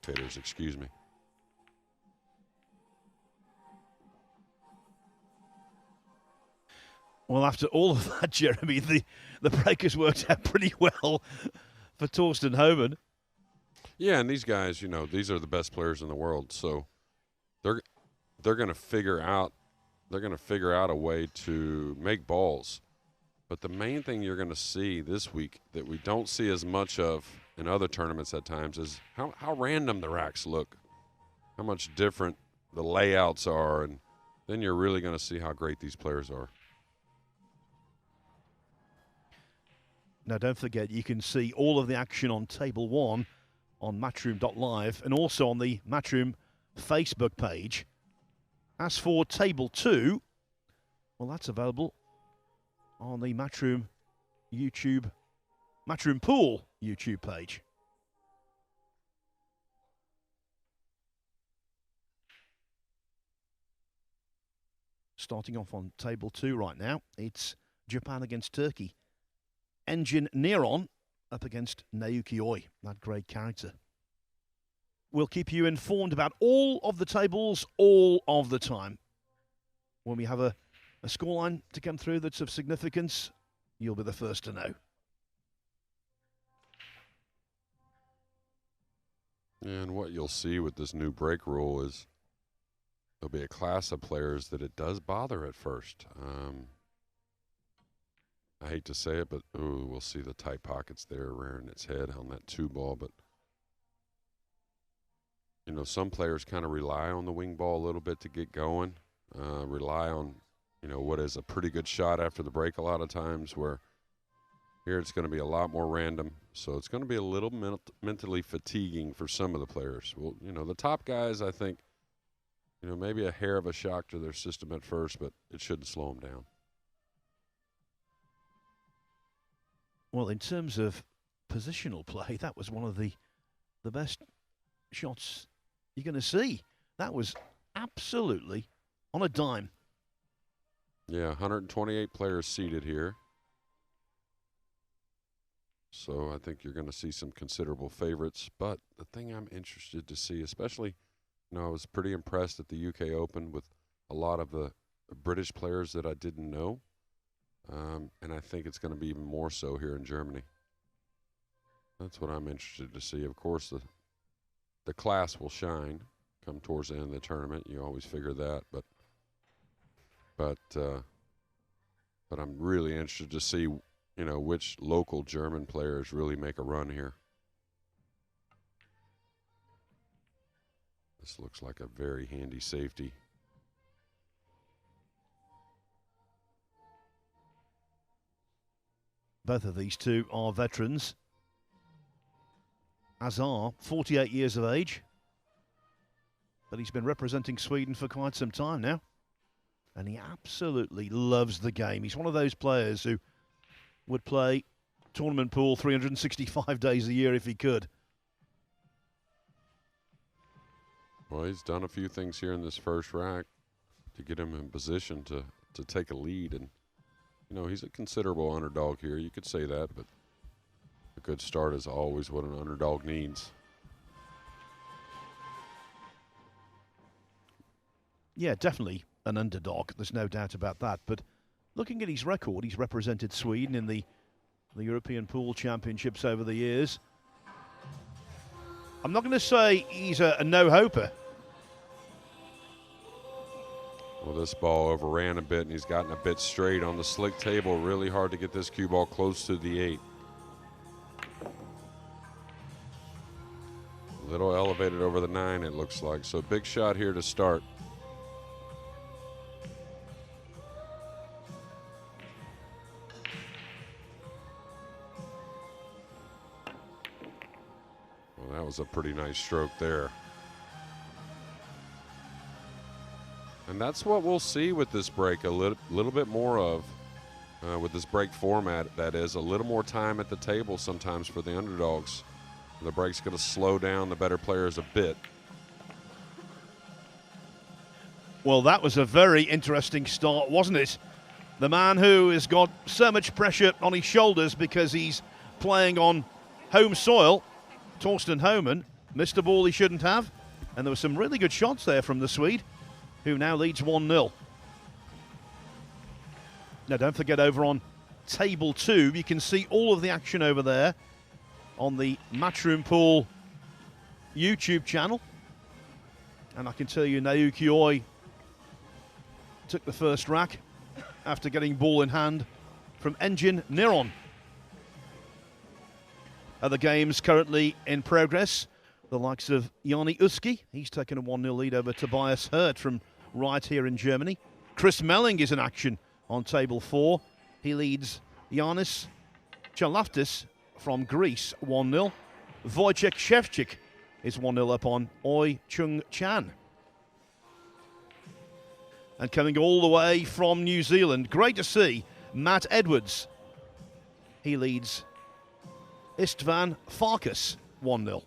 spectators, excuse me. Well, after all of that, Jeremy, the breakers worked out pretty well for Thorsten Hohmann. Yeah, and these guys, you know, these are the best players in the world, so they're going to figure out a way to make balls. But the main thing you're going to see this week that we don't see as much of in other tournaments at times is how random the racks look, how much different the layouts are, and then you're really going to see how great these players are. Now, don't forget, you can see all of the action on Table 1 on Matchroom.live and also on the Matchroom Facebook page. As for Table 2, well, that's available on the Matchroom Pool YouTube page. Starting off on Table 2 right now, it's Japan against Turkey. Engine Neron up against Naoki Oi, that great character. We'll keep you informed about all of the tables all of the time. When we have a scoreline to come through that's of significance, you'll be the first to know. And what you'll see with this new break rule is there'll be a class of players that it does bother at first. I hate to say it, but ooh, we'll see the tight pockets there rearing its head on that 2-ball. But, you know, some players kind of rely on the wing ball a little bit to get going, rely on, you know, what is a pretty good shot after the break a lot of times, where here it's going to be a lot more random. So it's going to be a little mentally fatiguing for some of the players. Well, you know, the top guys, I think, you know, maybe a hair of a shock to their system at first, but it shouldn't slow them down. Well, in terms of positional play, that was one of the best shots you're going to see. That was absolutely on a dime. Yeah, 128 players seated here. So I think you're going to see some considerable favorites. But the thing I'm interested to see, especially, you know, I was pretty impressed at the UK Open with a lot of the British players that I didn't know. And I think it's going to be even more so here in Germany. That's what I'm interested to see. Of course, the class will shine come towards the end of the tournament. You always figure that, but I'm really interested to see, you know, which local German players really make a run here. This looks like a very handy safety. Both of these two are veterans. Azar, 48 years of age, but he's been representing Sweden for quite some time now, and he absolutely loves the game. He's one of those players who would play tournament pool 365 days a year if he could. Well, he's done a few things here in this first rack to get him in position to take a lead, and you know, he's a considerable underdog here. You could say that, but a good start is always what an underdog needs. Yeah, definitely an underdog. There's no doubt about that. But looking at his record, he's represented Sweden in the European Pool Championships over the years. I'm not going to say he's a no-hoper. Well, this ball overran a bit, and he's gotten a bit straight on the slick table. Really hard to get this cue ball close to the 8. A little elevated over the 9, it looks like. So big shot here to start. Well, that was a pretty nice stroke there. And that's what we'll see with this break, a little bit more of, with this break format, that is, a little more time at the table sometimes for the underdogs. The break's going to slow down the better players a bit. Well, that was a very interesting start, wasn't it? The man who has got so much pressure on his shoulders because he's playing on home soil, Thorsten Hohmann, Missed a ball he shouldn't have. And there were some really good shots there from the Swede, who now leads 1-0. Now, don't forget, over on table 2, you can see all of the action over there on the Matchroom Pool YouTube channel. And I can tell you, Naoki Oi took the first rack after getting ball in hand from Engin Niron. Other games currently in progress. The likes of Jani Uski, he's taken a 1-0 lead over Tobias Hurt from right here in Germany. Chris Melling is in action on table 4. He leads Yanis Chalaftis from Greece 1-0. Wojciech Szewczyk is 1-0 up on Oi Chung Chan. And coming all the way from New Zealand, great to see Matt Edwards. He leads Istvan Farkas 1-0.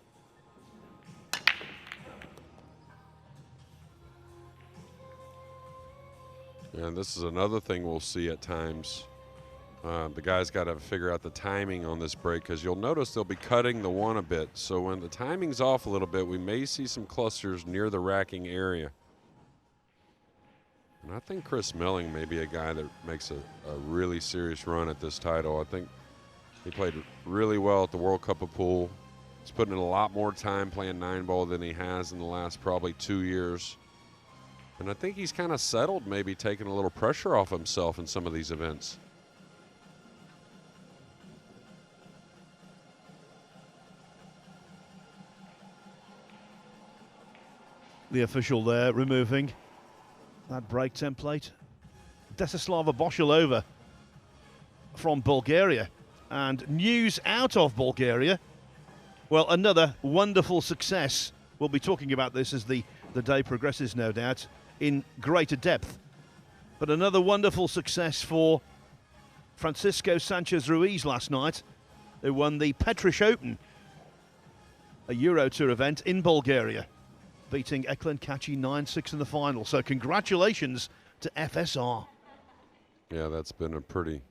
And this is another thing we'll see at times. The guys got to figure out the timing on this break, because you'll notice they'll be cutting the one a bit. So when the timing's off a little bit, we may see some clusters near the racking area. And I think Chris Melling may be a guy that makes a really serious run at this title. I think he played really well at the World Cup of Pool. He's putting in a lot more time playing 9-ball than he has in the last probably 2 years. And I think he's kind of settled, maybe taking a little pressure off himself in some of these events. The official there removing that break template. Desislava Boshilova from Bulgaria. And news out of Bulgaria. Well, another wonderful success. We'll be talking about this as the day progresses, no doubt, in greater depth. But another wonderful success for Francisco Sanchez Ruiz last night, who won the Petrish Open, a Euro Tour event in Bulgaria, beating Eklund Kachi 9-6 in the final. So congratulations to FSR. Yeah, that's been a pretty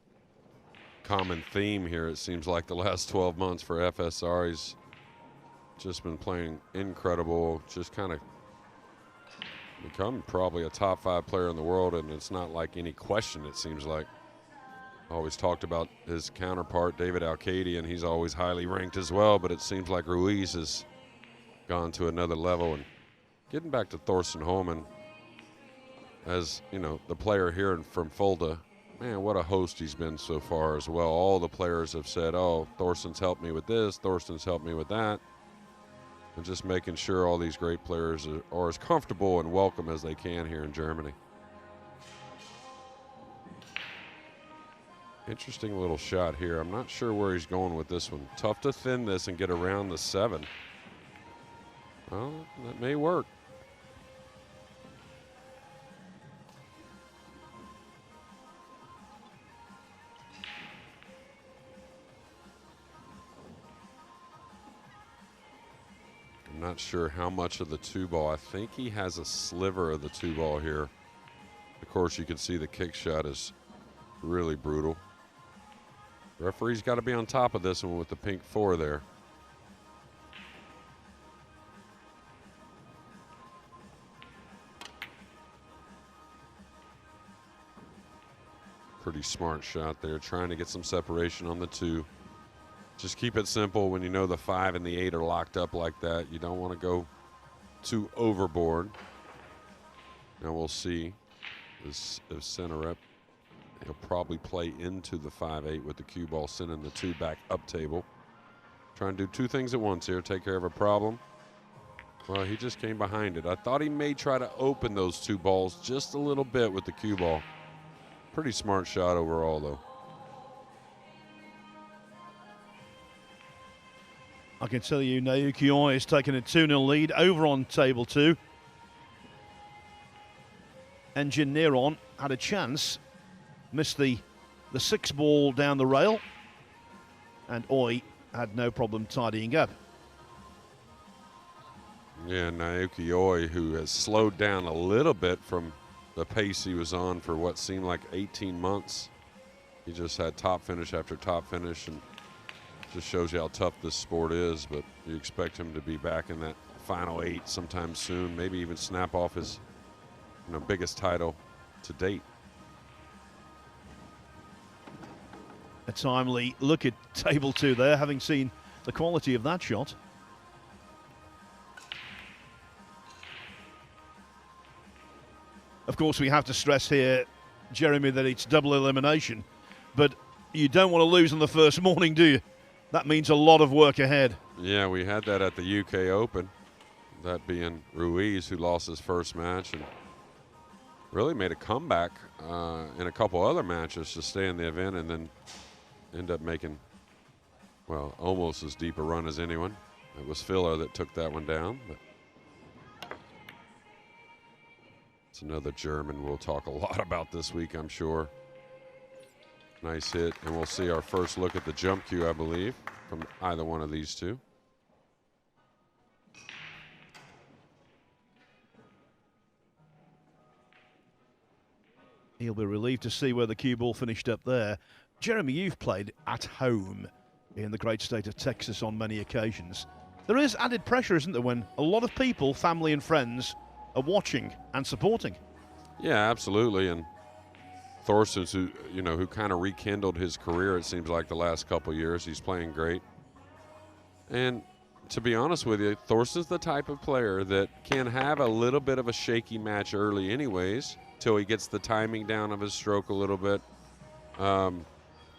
common theme here, it seems like, the last 12 months for FSR. He's just been playing incredible, just kind of become probably a top 5 player in the world, and it's not like any question, it seems like. Always talked about his counterpart, David Alcadi, and he's always highly ranked as well, but it seems like Ruiz has gone to another level. And getting back to Thorsten Hohmann, as you know, the player here from Fulda, man, what a host he's been so far as well. All the players have said, oh, Thorsten's helped me with this, Thorsten's helped me with that. And just making sure all these great players are as comfortable and welcome as they can here in Germany. Interesting little shot here. I'm not sure where he's going with this one. Tough to thin this and get around the 7. Well, that may work. I'm not sure how much of the 2-ball. I think he has a sliver of the 2-ball here. Of course, you can see the kick shot is really brutal. Referee's got to be on top of this one with the pink 4 there. Pretty smart shot there, trying to get some separation on the 2. Just keep it simple. When you know the 5 and the 8 are locked up like that, you don't want to go too overboard. Now we'll see if Senharip, he'll probably play into the 5-8 with the cue ball, sending the 2 back up table. Trying to do 2 things at once here, take care of a problem. Well, he just came behind it. I thought he may try to open those 2 balls just a little bit with the cue ball. Pretty smart shot overall, though. I can tell you, Naoki Oi is taking a 2-0 lead over on table 2. Engin Niron had a chance, missed the 6 ball down the rail, and Oi had no problem tidying up. Yeah, Naoki Oi, who has slowed down a little bit from the pace he was on for what seemed like 18 months. He just had top finish after top finish and Just shows you how tough this sport is, but you expect him to be back in that final 8 sometime soon, maybe even snap off his biggest title to date. A timely look at table 2 there, having seen the quality of that shot. Of course, we have to stress here, Jeremy, that it's double elimination, but you don't want to lose on the first morning, do you? That means a lot of work ahead. Yeah, we had that at the UK Open, that being Ruiz, who lost his first match and really made a comeback in a couple other matches to stay in the event, and then end up making, well, almost as deep a run as anyone. It was Filler that took that one down, but it's another German we'll talk a lot about this week, I'm sure. Nice hit, and we'll see our first look at the jump cue, I believe, from either one of these two. He'll be relieved to see where the cue ball finished up there. Jeremy, you've played at home in the great state of Texas on many occasions. There is added pressure, isn't there, when a lot of people, family and friends, are watching and supporting? Yeah, absolutely, and Thorsten's, who kind of rekindled his career, it seems like, the last couple years. He's playing great. And to be honest with you, Thorsten's the type of player that can have a little bit of a shaky match early anyways, till he gets the timing down of his stroke a little bit.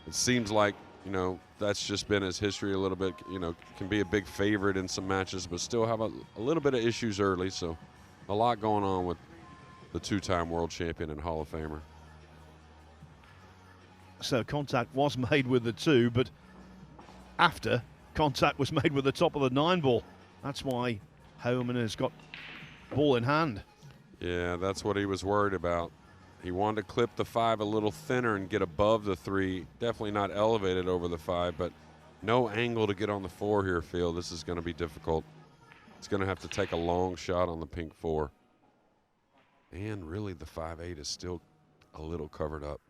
It seems like, that's just been his history a little bit. Can be a big favorite in some matches, but still have a little bit of issues early. So a lot going on with the 2-time world champion and Hall of Famer. So contact was made with the 2, but after, contact was made with the top of the 9 ball. That's why Hohmann has got ball in hand. Yeah, that's what he was worried about. He wanted to clip the 5 a little thinner and get above the 3. Definitely not elevated over the 5, but no angle to get on the 4 here, Phil. This is going to be difficult. It's going to have to take a long shot on the pink 4. And really the 5-8 is still a little covered up.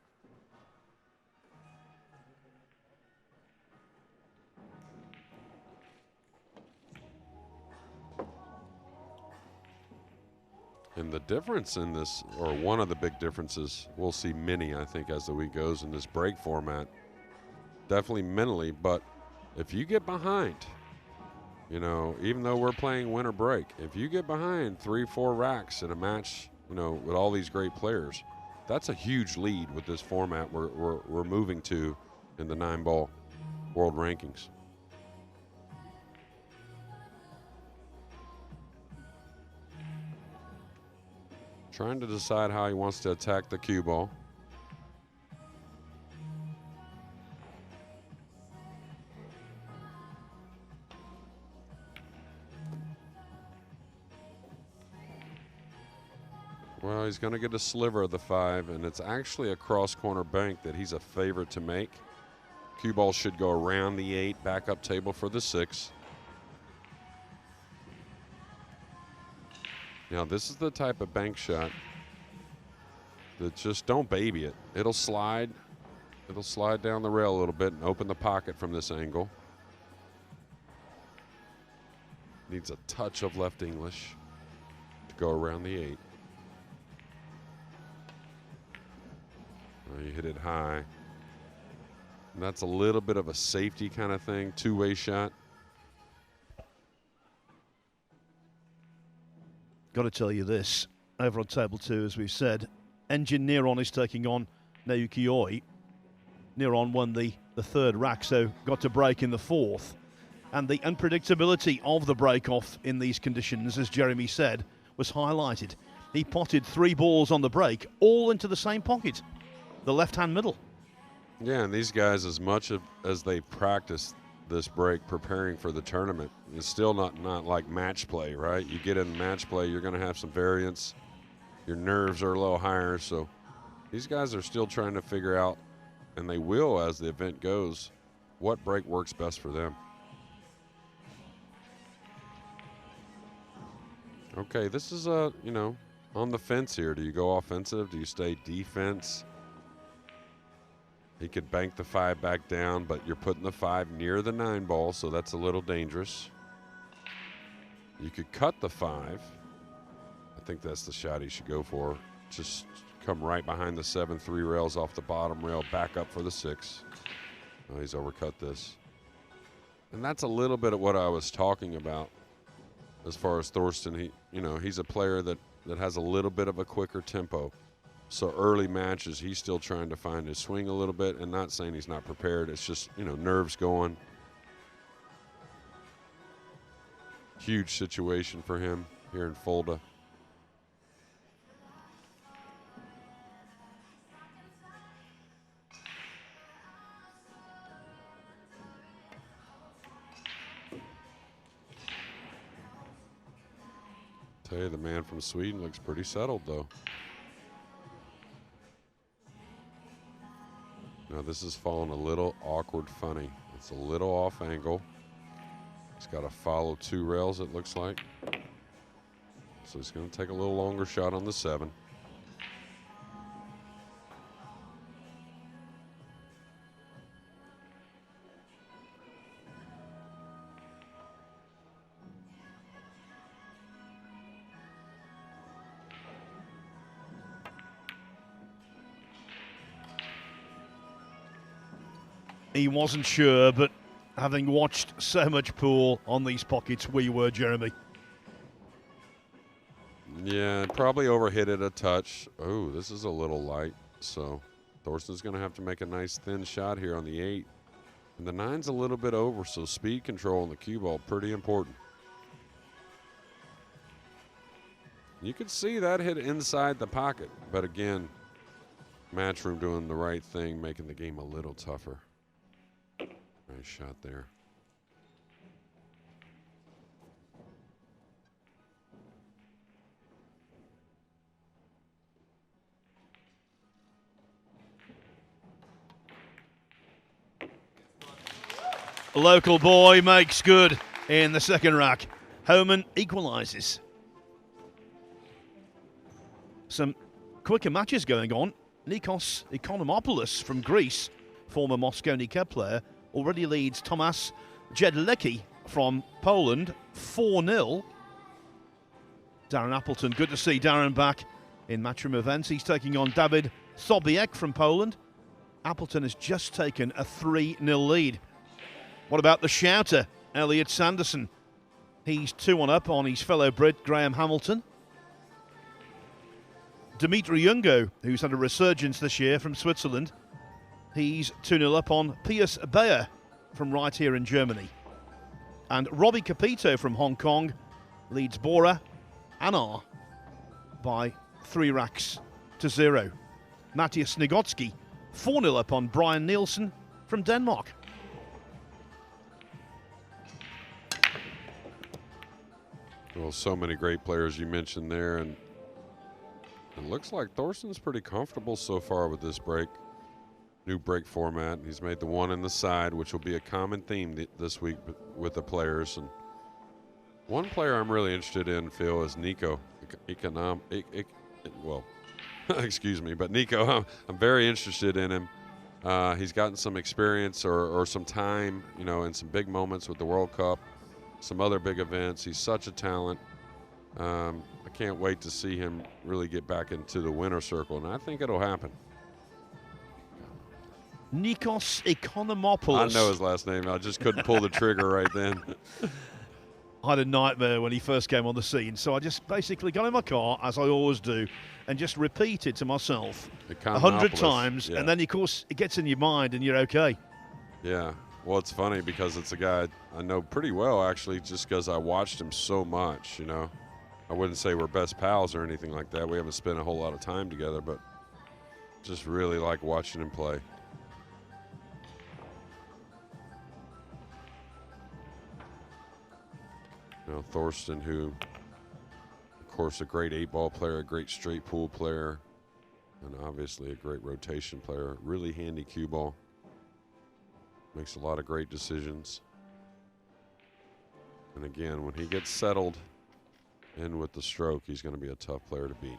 And the difference in this, or one of the big differences, we'll see many, I think, as the week goes in this break format. Definitely mentally, but if you get behind, even though we're playing winter break, if you get behind 3-4 racks in a match, with all these great players, that's a huge lead with this format we're moving to in the 9-ball world rankings. Trying to decide how he wants to attack the cue ball. Well, he's going to get a sliver of the 5, and it's actually a cross-corner bank that he's a favorite to make. Cue ball should go around the 8, back up table for the 6. Now, this is the type of bank shot that just don't baby it. It'll slide down the rail a little bit and open the pocket from this angle. Needs a touch of left English to go around the 8. You hit it high. And that's a little bit of a safety kind of thing, 2-way shot. Got to tell you this, over on table 2, as we've said, Engine Neron is taking on Naoki Oi. Neron won the 3rd rack, so got to break in the 4th. And the unpredictability of the break-off in these conditions, as Jeremy said, was highlighted. He potted 3 balls on the break, all into the same pocket, the left-hand middle. Yeah, and these guys, as much as they practice this break preparing for the tournament, it's still not like match play, right? You get in match play, you're going to have some variance. Your nerves are a little higher, so these guys are still trying to figure out, and they will as the event goes, what break works best for them. Okay, this is on the fence here. Do you go offensive? Do you stay defense? He could bank the 5 back down, but you're putting the 5 near the 9 ball, so that's a little dangerous. You could cut the 5. I think that's the shot he should go for. Just come right behind the 7-3 rails off the bottom rail, back up for the 6. Oh, he's overcut this. And that's a little bit of what I was talking about as far as Thorsten. He's a player that has a little bit of a quicker tempo. So early matches, he's still trying to find his swing a little bit, and not saying he's not prepared. It's just, nerves going. Huge situation for him here in Fulda. Tell you, the man from Sweden looks pretty settled, though. Now, this is falling a little awkward funny. It's a little off angle. He's got to follow 2 rails, it looks like. So he's going to take a little longer shot on the 7. He wasn't sure, but having watched so much pool on these pockets, we were, Jeremy. Yeah, probably overhit it a touch. Oh, this is a little light. So Thorsten's going to have to make a nice thin shot here on the 8. And the 9's a little bit over, so speed control on the cue ball, pretty important. You can see that hit inside the pocket. But again, Matchroom doing the right thing, making the game a little tougher. Nice shot there. A local boy makes good in the second rack. Hohmann equalises. Some quicker matches going on. Nikos Economopoulos from Greece, former Mosconi Cup player, already leads Tomasz Jedlecki from Poland 4-0. Darren Appleton, good to see Darren back in Matchroom events. He's taking on David Sobiek from Poland. Appleton has just taken a 3-0 lead. What about the shouter, Elliot Sanderson? He's 2-1 up on his fellow Brit, Graham Hamilton. Dimitri Jungo, who's had a resurgence this year from Switzerland, he's 2-0 up on Pius Bayer from right here in Germany. And Robbie Capito from Hong Kong leads Bora Anar by 3 racks to 0. Matthias Snigotsky 4-0 up on Brian Nielsen from Denmark. Well, so many great players you mentioned there, and it looks like Thorsten's pretty comfortable so far with this break. New break format. He's made the 1 in the side, which will be a common theme this week with the players. And one player I'm really interested in, Phil, is Nico. Excuse me, but Nico, I'm very interested in him. He's gotten some experience or some time, in some big moments with the World Cup, some other big events. He's such a talent. I can't wait to see him really get back into the winner's circle, and I think it'll happen. Nikos Economopoulos. I know his last name. I just couldn't pull the trigger right then. I had a nightmare when he first came on the scene, so I just basically got in my car, as I always do, and just repeated to myself 100 times, yeah. And then, of course, it gets in your mind and you're okay. Yeah. Well, it's funny because it's a guy I know pretty well, actually, just because I watched him so much, I wouldn't say we're best pals or anything like that. We haven't spent a whole lot of time together, but just really like watching him play. Thorsten, who, of course, a great 8-ball player, a great straight pool player, and obviously a great rotation player. Really handy cue ball. Makes a lot of great decisions. And again, when he gets settled in with the stroke, he's going to be a tough player to beat.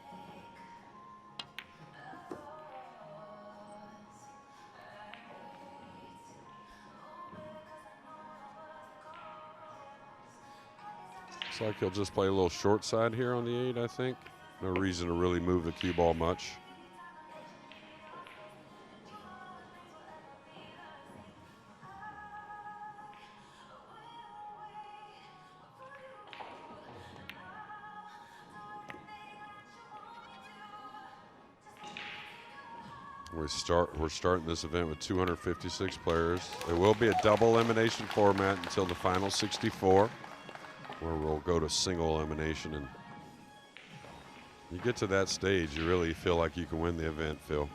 like he'll just play a little short side here on the 8, I think. No reason to really move the cue ball much. We're starting this event with 256 players. It will be a double elimination format until the final 64, where we'll go to single elimination. And you get to that stage, you really feel like you can win the event, Phil.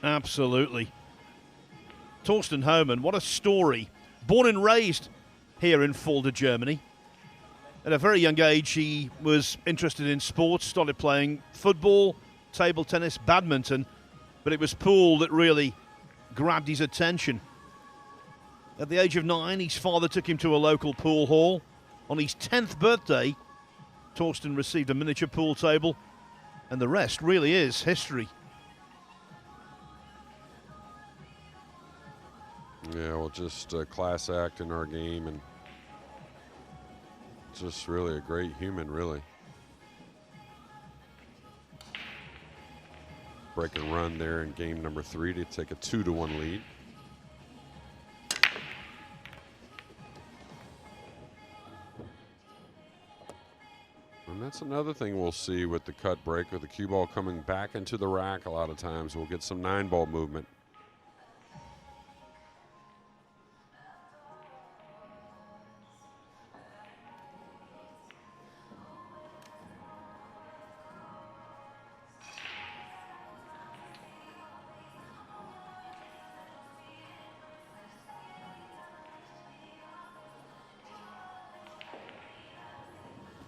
Absolutely. Thorsten Hohmann, what a story. Born and raised here in Fulda, Germany. At a very young age, he was interested in sports, started playing football, table tennis, badminton, but it was pool that really grabbed his attention. At the age of 9, his father took him to a local pool hall. On his 10th birthday, Thorsten received a miniature pool table, and the rest really is history. Yeah, well, just a class act in our game, and just really a great human, really. Break and run there in game number 3 to take a 2-1 lead. And that's another thing we'll see with the cut break, with the cue ball coming back into the rack. A lot of times we'll get some 9-ball movement.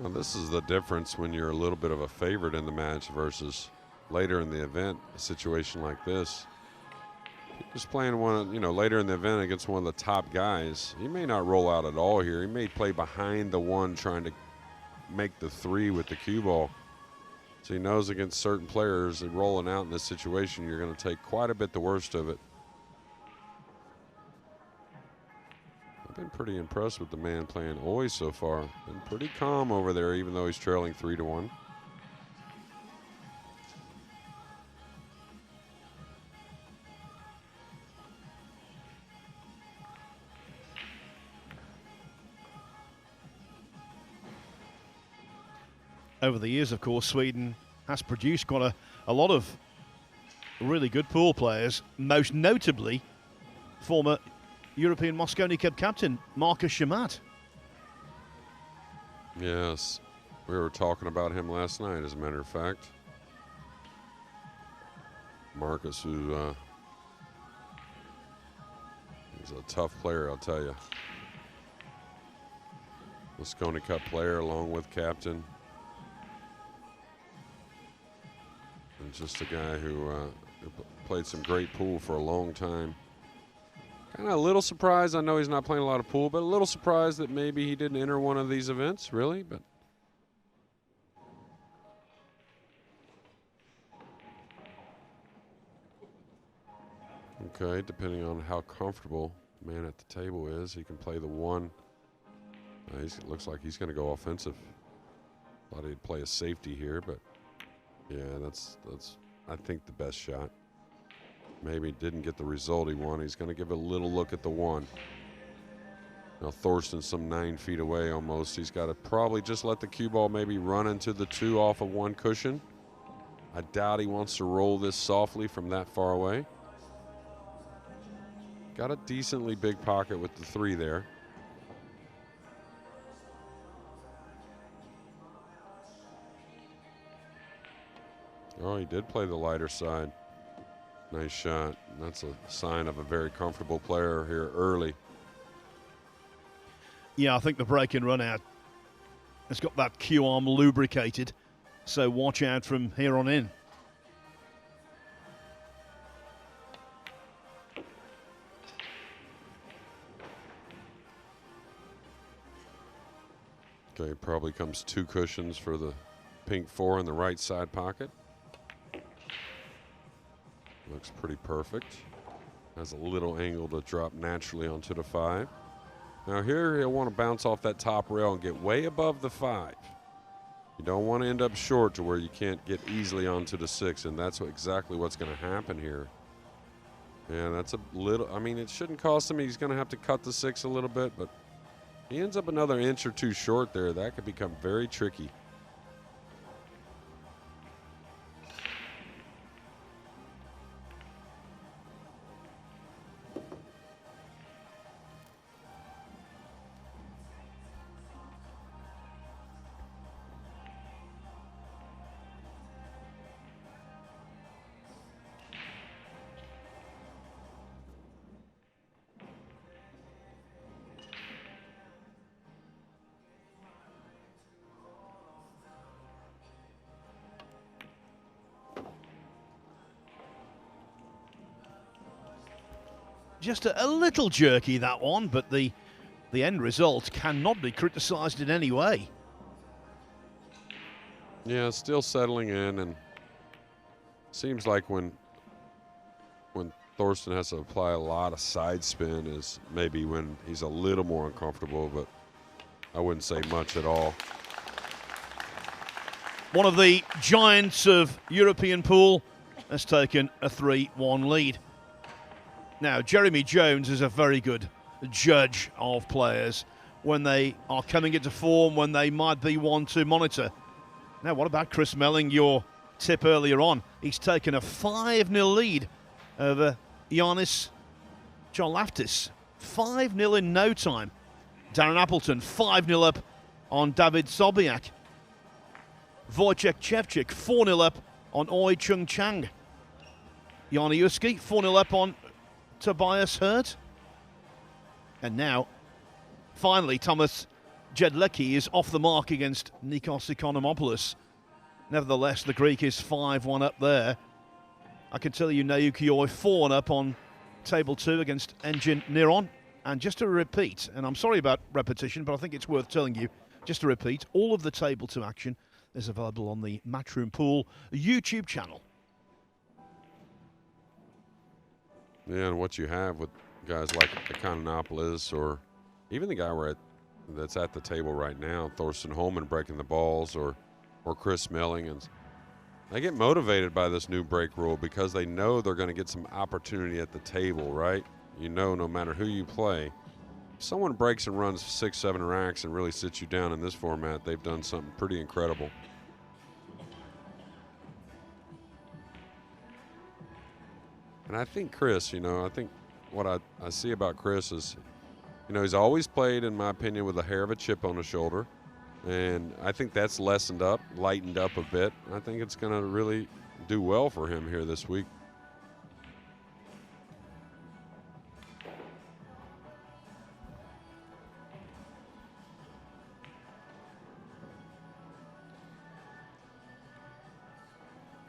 Well, this is the difference when you're a little bit of a favorite in the match versus later in the event, a situation like this. Just playing one, later in the event against one of the top guys, he may not roll out at all here. He may play behind the 1 trying to make the 3 with the cue ball. So he knows against certain players that rolling out in this situation, you're going to take quite a bit the worst of it. Been pretty impressed with the man playing Oi so far. Been pretty calm over there, even though he's trailing 3-1. Over the years, of course, Sweden has produced quite a lot of really good pool players, most notably former European Mosconi Cup captain Marcus Shamat. Yes, we were talking about him last night, as a matter of fact. Marcus, who is a tough player, I'll tell you. Mosconi Cup player along with captain. And just a guy who played some great pool for a long time. Kind of a little surprised. I know he's not playing a lot of pool, but a little surprised that maybe he didn't enter one of these events, really. But okay, depending on how comfortable the man at the table is, he can play the 1. Looks like he's going to go offensive. Thought he'd play a safety here, but yeah, that's I think the best shot. Maybe didn't get the result he wanted. He's going to give a little look at the 1. Now Thorsten's some 9 feet away almost. He's got to probably just let the cue ball maybe run into the 2 off of 1 cushion. I doubt he wants to roll this softly from that far away. Got a decently big pocket with the 3 there. Oh, he did play the lighter side. Nice shot. That's a sign of a very comfortable player here early. Yeah, I think the break and run out has got that cue arm lubricated, so watch out from here on in. Okay, probably comes 2 cushions for the pink 4 in the right side pocket. Looks pretty perfect. Has a little angle to drop naturally onto the 5. Now here he'll want to bounce off that top rail and get way above the 5. You don't want to end up short to where you can't get easily onto the 6, and that's exactly what's going to happen here. And that's a little, I mean, it shouldn't cost him. He's going to have to cut the 6 a little bit, but he ends up another inch or two short there. That could become very tricky. Just a little jerky, that one, but the end result cannot be criticised in any way. Yeah, still settling in, and seems like when Thorsten has to apply a lot of side spin is maybe when he's a little more uncomfortable, but I wouldn't say much at all. One of the giants of European pool has taken a 3-1 lead. Now, Jeremy Jones is a very good judge of players when they are coming into form, when they might be one to monitor. Now, what about Chris Melling, your tip earlier on? He's taken a 5-0 lead over Giannis Charlaftis. 5-0 in no time. Darren Appleton, 5-0 up on David Sobiak. Wojciech Chevchik, 4-0 up on Oi Chung Chang. Jani Uski, 4-0 up on Tobias Hurt. And now, finally, Thomas Jedlecki is off the mark against Nikos Economopoulos. Nevertheless, the Greek is 5-1 up there. I can tell you Naoki Oi 4-1 up on table 2 against Engin Niron. And just to repeat, and I'm sorry about repetition, but I think it's worth telling you, just to repeat, all of the table 2 action is available on the Matchroom Pool YouTube channel. Yeah, and what you have with guys like Economopoulos, or even the guy that's at the table right now, Thorsten Hohmann breaking the balls, or Chris Melling, and they get motivated by this new break rule because they know they're going to get some opportunity at the table, right? You know, no matter who you play, if someone breaks and runs 6-7 racks and really sits you down in this format, they've done something pretty incredible. And I think Chris, I think what I see about Chris is, he's always played, in my opinion, with a hair of a chip on his shoulder. And I think that's lightened up a bit. I think it's going to really do well for him here this week.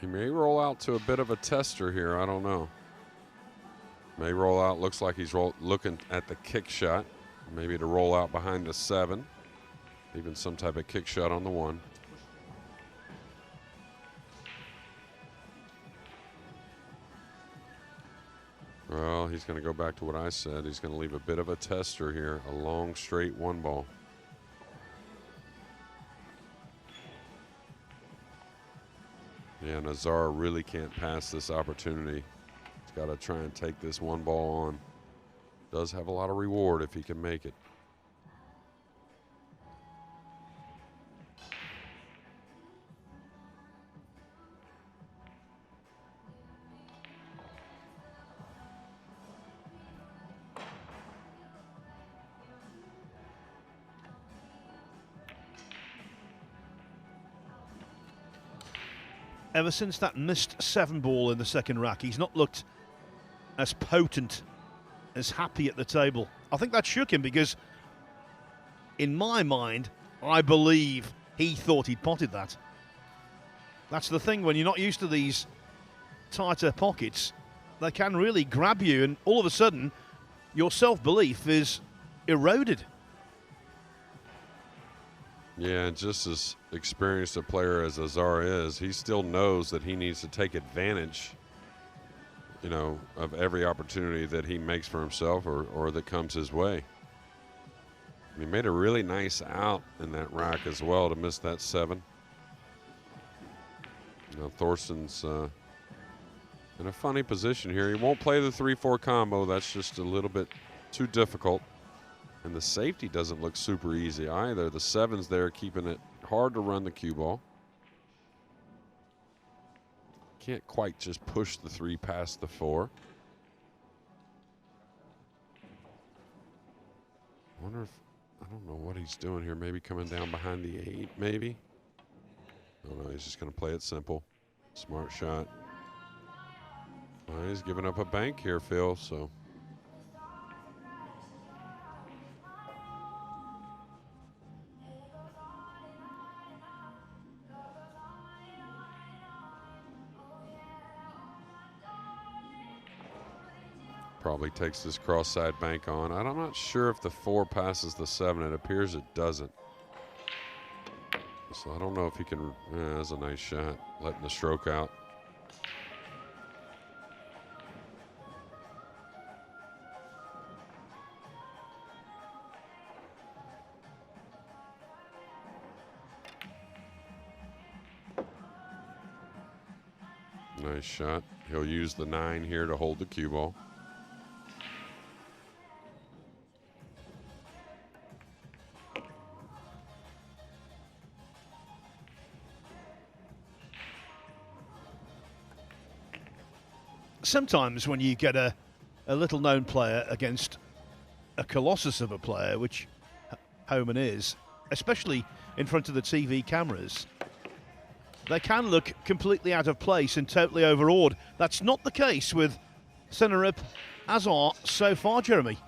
He may roll out to a bit of a tester here. I don't know. May roll out. Looks like he's looking at the kick shot. Maybe to roll out behind the 7. Even some type of kick shot on the 1. Well, he's going to go back to what I said. He's going to leave a bit of a tester here. A long, straight 1 ball. Yeah, and Azar really can't pass this opportunity. He's got to try and take this 1 ball on. Does have a lot of reward if he can make it. Ever since that missed 7 ball in the second rack, he's not looked as potent, as happy at the table. I think that shook him because, in my mind, I believe he thought he'd potted that. That's the thing, when you're not used to these tighter pockets, they can really grab you, and all of a sudden, your self-belief is eroded. Yeah, and just as experienced a player as Azar is, he still knows that he needs to take advantage, of every opportunity that he makes for himself or that comes his way. He made a really nice out in that rack as well to miss that 7. Now Thorsten's in a funny position here. He won't play the 3-4 combo. That's just a little bit too difficult. And the safety doesn't look super easy either. The 7's there keeping it hard to run the cue ball. Can't quite just push the 3 past the 4. I wonder if, I don't know what he's doing here. Maybe coming down behind the 8, maybe. Oh no, he's just going to play it simple. Smart shot. Well, he's giving up a bank here, Phil, so. Probably takes this cross-side bank on. I'm not sure if the 4 passes the 7. It appears it doesn't. So I don't know if he can. Yeah, that's a nice shot, letting the stroke out. Nice shot. He'll use the 9 here to hold the cue ball. Sometimes when you get a little-known player against a colossus of a player, which Hohmann is, especially in front of the TV cameras, they can look completely out of place and totally overawed. That's not the case with Senharip Azar so far, Jeremy.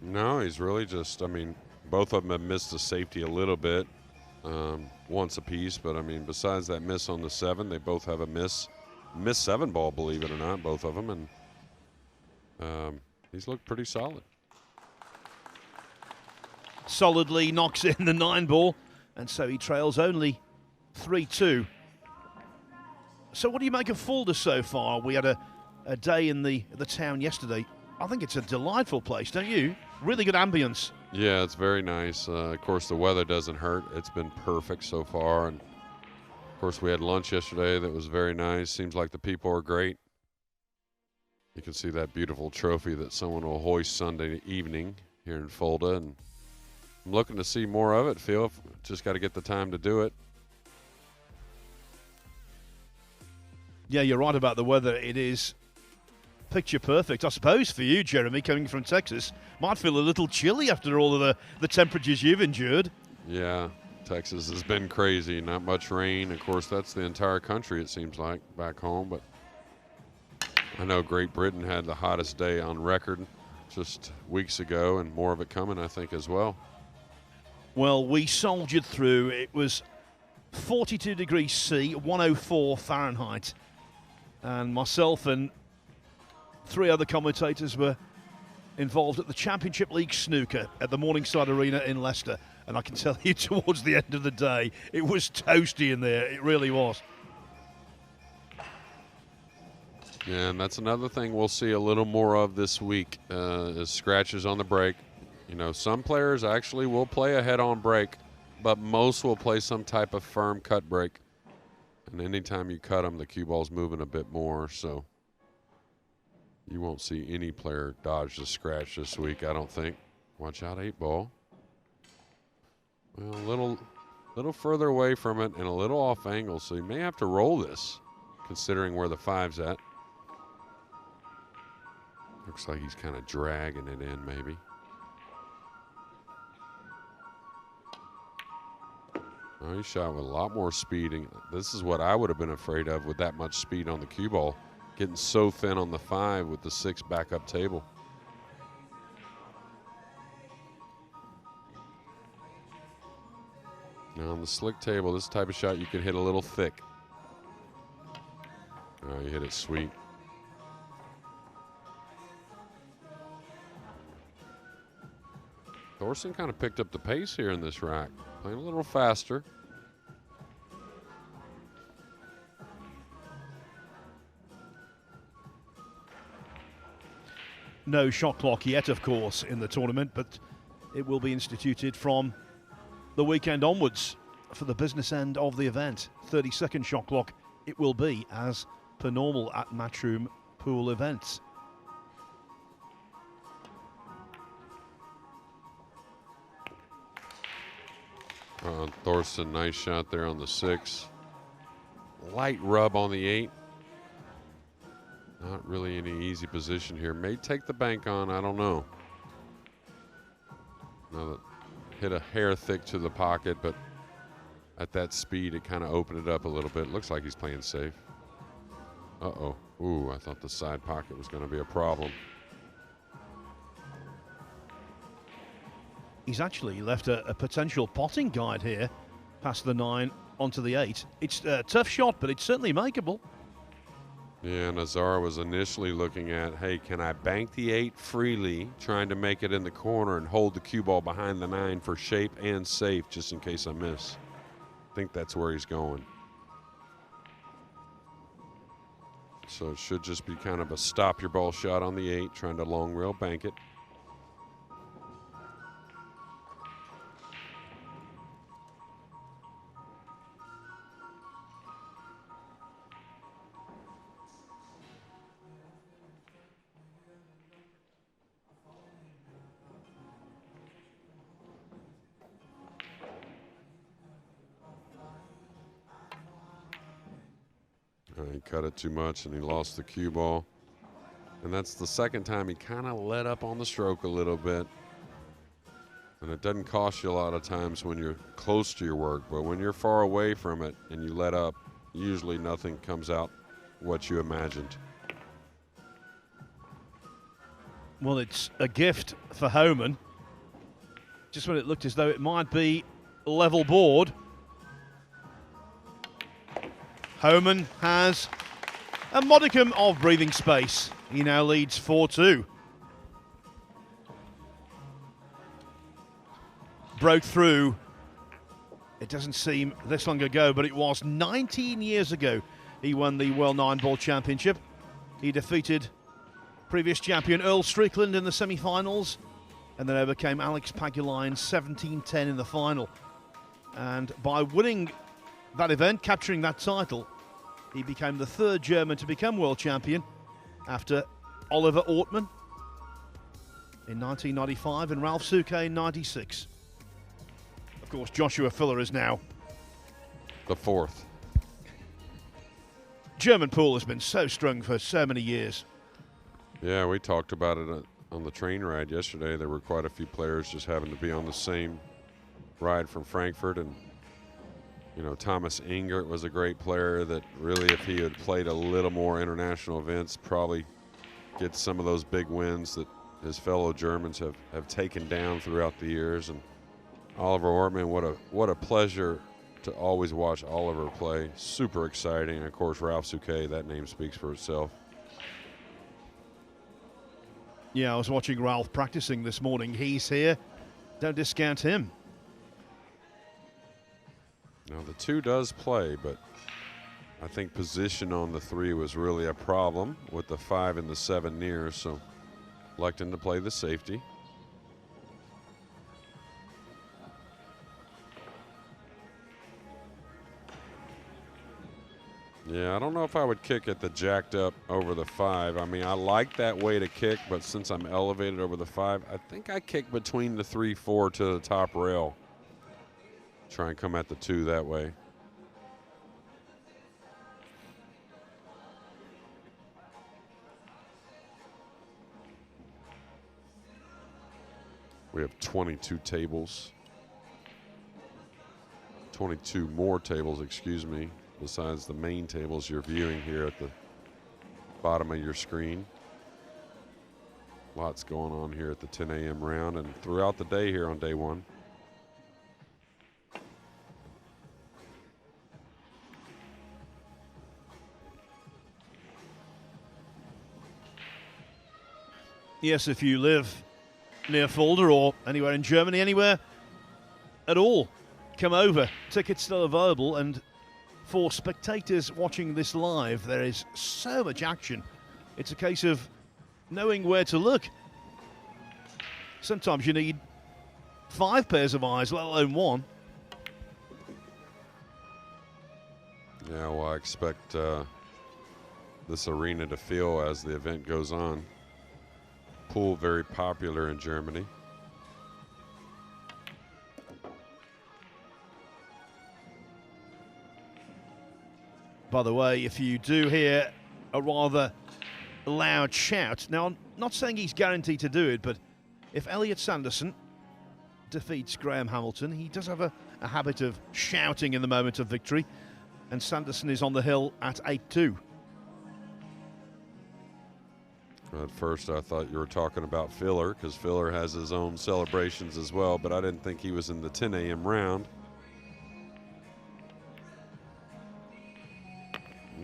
No, he's really just, I mean, both of them have missed the safety a little bit, once apiece, but I mean, besides that miss on the 7, they both have a missed 7 ball, believe it or not, both of them, and he's looked pretty solid. Solidly knocks in the 9 ball, and so he trails only 3-2. So what do you make of Fulda so far? We had a day in the town yesterday. I think it's a delightful place, don't you? Really good ambience. Yeah, it's very nice. Of course, the weather doesn't hurt. It's been perfect so far, and of course, we had lunch yesterday that was very nice. Seems like the people are great. You can see that beautiful trophy that someone will hoist Sunday evening here in Fulda, and I'm looking to see more of it, Phil. Just got to get the time to do it. Yeah, you're right about the weather. It is picture perfect. I suppose for you, Jeremy, coming from Texas, might feel a little chilly after all of the temperatures you've endured. Yeah. Texas has been crazy, not much rain. Of course, that's the entire country, it seems like, back home. But I know Great Britain had the hottest day on record just weeks ago, and more of it coming, I think, as well. Well, we soldiered through. It was 42 degrees C, 104 Fahrenheit. And myself and 3 other commentators were involved at the Championship League snooker at the Morningside Arena in Leicester. And I can tell you, towards the end of the day, it was toasty in there. It really was. Yeah, and that's another thing we'll see a little more of this week is scratches on the break. You know, some players actually will play a head-on break, but most will play some type of firm cut break. And anytime you cut them, the cue ball's moving a bit more, so you won't see any player dodge the scratch this week, I don't think. Watch out, 8 ball. Well, a little further away from it and a little off angle, so you may have to roll this, considering where the 5's at. Looks like he's kind of dragging it in, maybe. Oh, he shot with a lot more speed. And this is what I would have been afraid of with that much speed on the cue ball, getting so thin on the 5 with the 6 backup table. Now on the slick table, this type of shot you can hit a little thick. Oh, you hit it sweet. Thorsten kind of picked up the pace here in this rack, playing a little faster. No shot clock yet, of course, in the tournament, but It will be instituted from the weekend onwards for the business end of the event. 30-second shot clock it will be, as per normal at Matchroom pool events. Thorsten, nice shot there on the 6. Light rub on the 8. Not really any easy position here. May take the bank on, I don't know. Now, hit a hair thick to the pocket, but at that speed, it kind of opened it up a little bit. Looks like he's playing safe. Uh-oh. Ooh, I thought the side pocket was going to be a problem. He's actually left a potential potting guide here, past the 9 onto the 8. It's a tough shot, but it's certainly makeable. Yeah, and Azar was initially looking at, hey, can I bank the 8 freely, trying to make it in the corner and hold the cue ball behind the 9 for shape and safe, just in case I miss. I think that's where he's going. So it should just be kind of a stop your ball shot on the 8, trying to long rail bank it. He cut it too much and he lost the cue ball. And that's the second time he kind of let up on the stroke a little bit. And it doesn't cost you a lot of times when you're close to your work, but when you're far away from it and you let up, usually nothing comes out what you imagined. Well, it's a gift for Hohmann. Just when it looked as though it might be level board, Hohmann has a modicum of breathing space. He now leads 4-2. Broke through, it doesn't seem this long ago, but it was 19 years ago he won the World 9-Ball Championship. He defeated previous champion Earl Strickland in the semi-finals, and then overcame Alex Pagulayan 17-10 in the final. And by winning that event, capturing that title, he became the third German to become world champion after Oliver Ortmann in 1995 and Ralph Souquet in 96. Of course, Joshua Filler is now The 4th. German pool has been so strong for so many years. Yeah, we talked about it on the train ride yesterday. There were quite a few players just having to be on the same ride from Frankfurt. And, you know, Thomas Ingert was a great player that really, if he had played a little more international events, probably gets some of those big wins that his fellow Germans have taken down throughout the years. And Oliver Ortmann, what a pleasure to always watch Oliver play. Super exciting. And of course, Ralph Souquet, that name speaks for itself. Yeah, I was watching Ralph practicing this morning. He's here. Don't discount him. Now, the 2 does play, but I think position on the 3 was really a problem with the 5 and the 7 near, so electing to play the safety. Yeah, I don't know if I would kick at the jacked up over the 5. I mean, I like that way to kick, but since I'm elevated over the 5, I think I kick between the 3-4 to the top rail. Try and come at the 2 that way. We have 22 tables. 22 more tables, excuse me, besides the main tables you're viewing here at the bottom of your screen. Lots going on here at the 10 a.m. round and throughout the day here on day 1. Yes, if you live near Fulda or anywhere in Germany, anywhere at all, come over. Tickets still available, and for spectators watching this live, there is so much action. It's a case of knowing where to look. Sometimes you need 5 pairs of eyes, let alone 1. Yeah, well, I expect this arena to feel as the event goes on. Pool very popular in Germany. By the way, if you do hear a rather loud shout, now I'm not saying he's guaranteed to do it, but if Elliot Sanderson defeats Graham Hamilton, he does have a habit of shouting in the moment of victory, and Sanderson is on the hill at 8-2. At first, I thought you were talking about Filler, because Filler has his own celebrations as well, but I didn't think he was in the 10 a.m. round.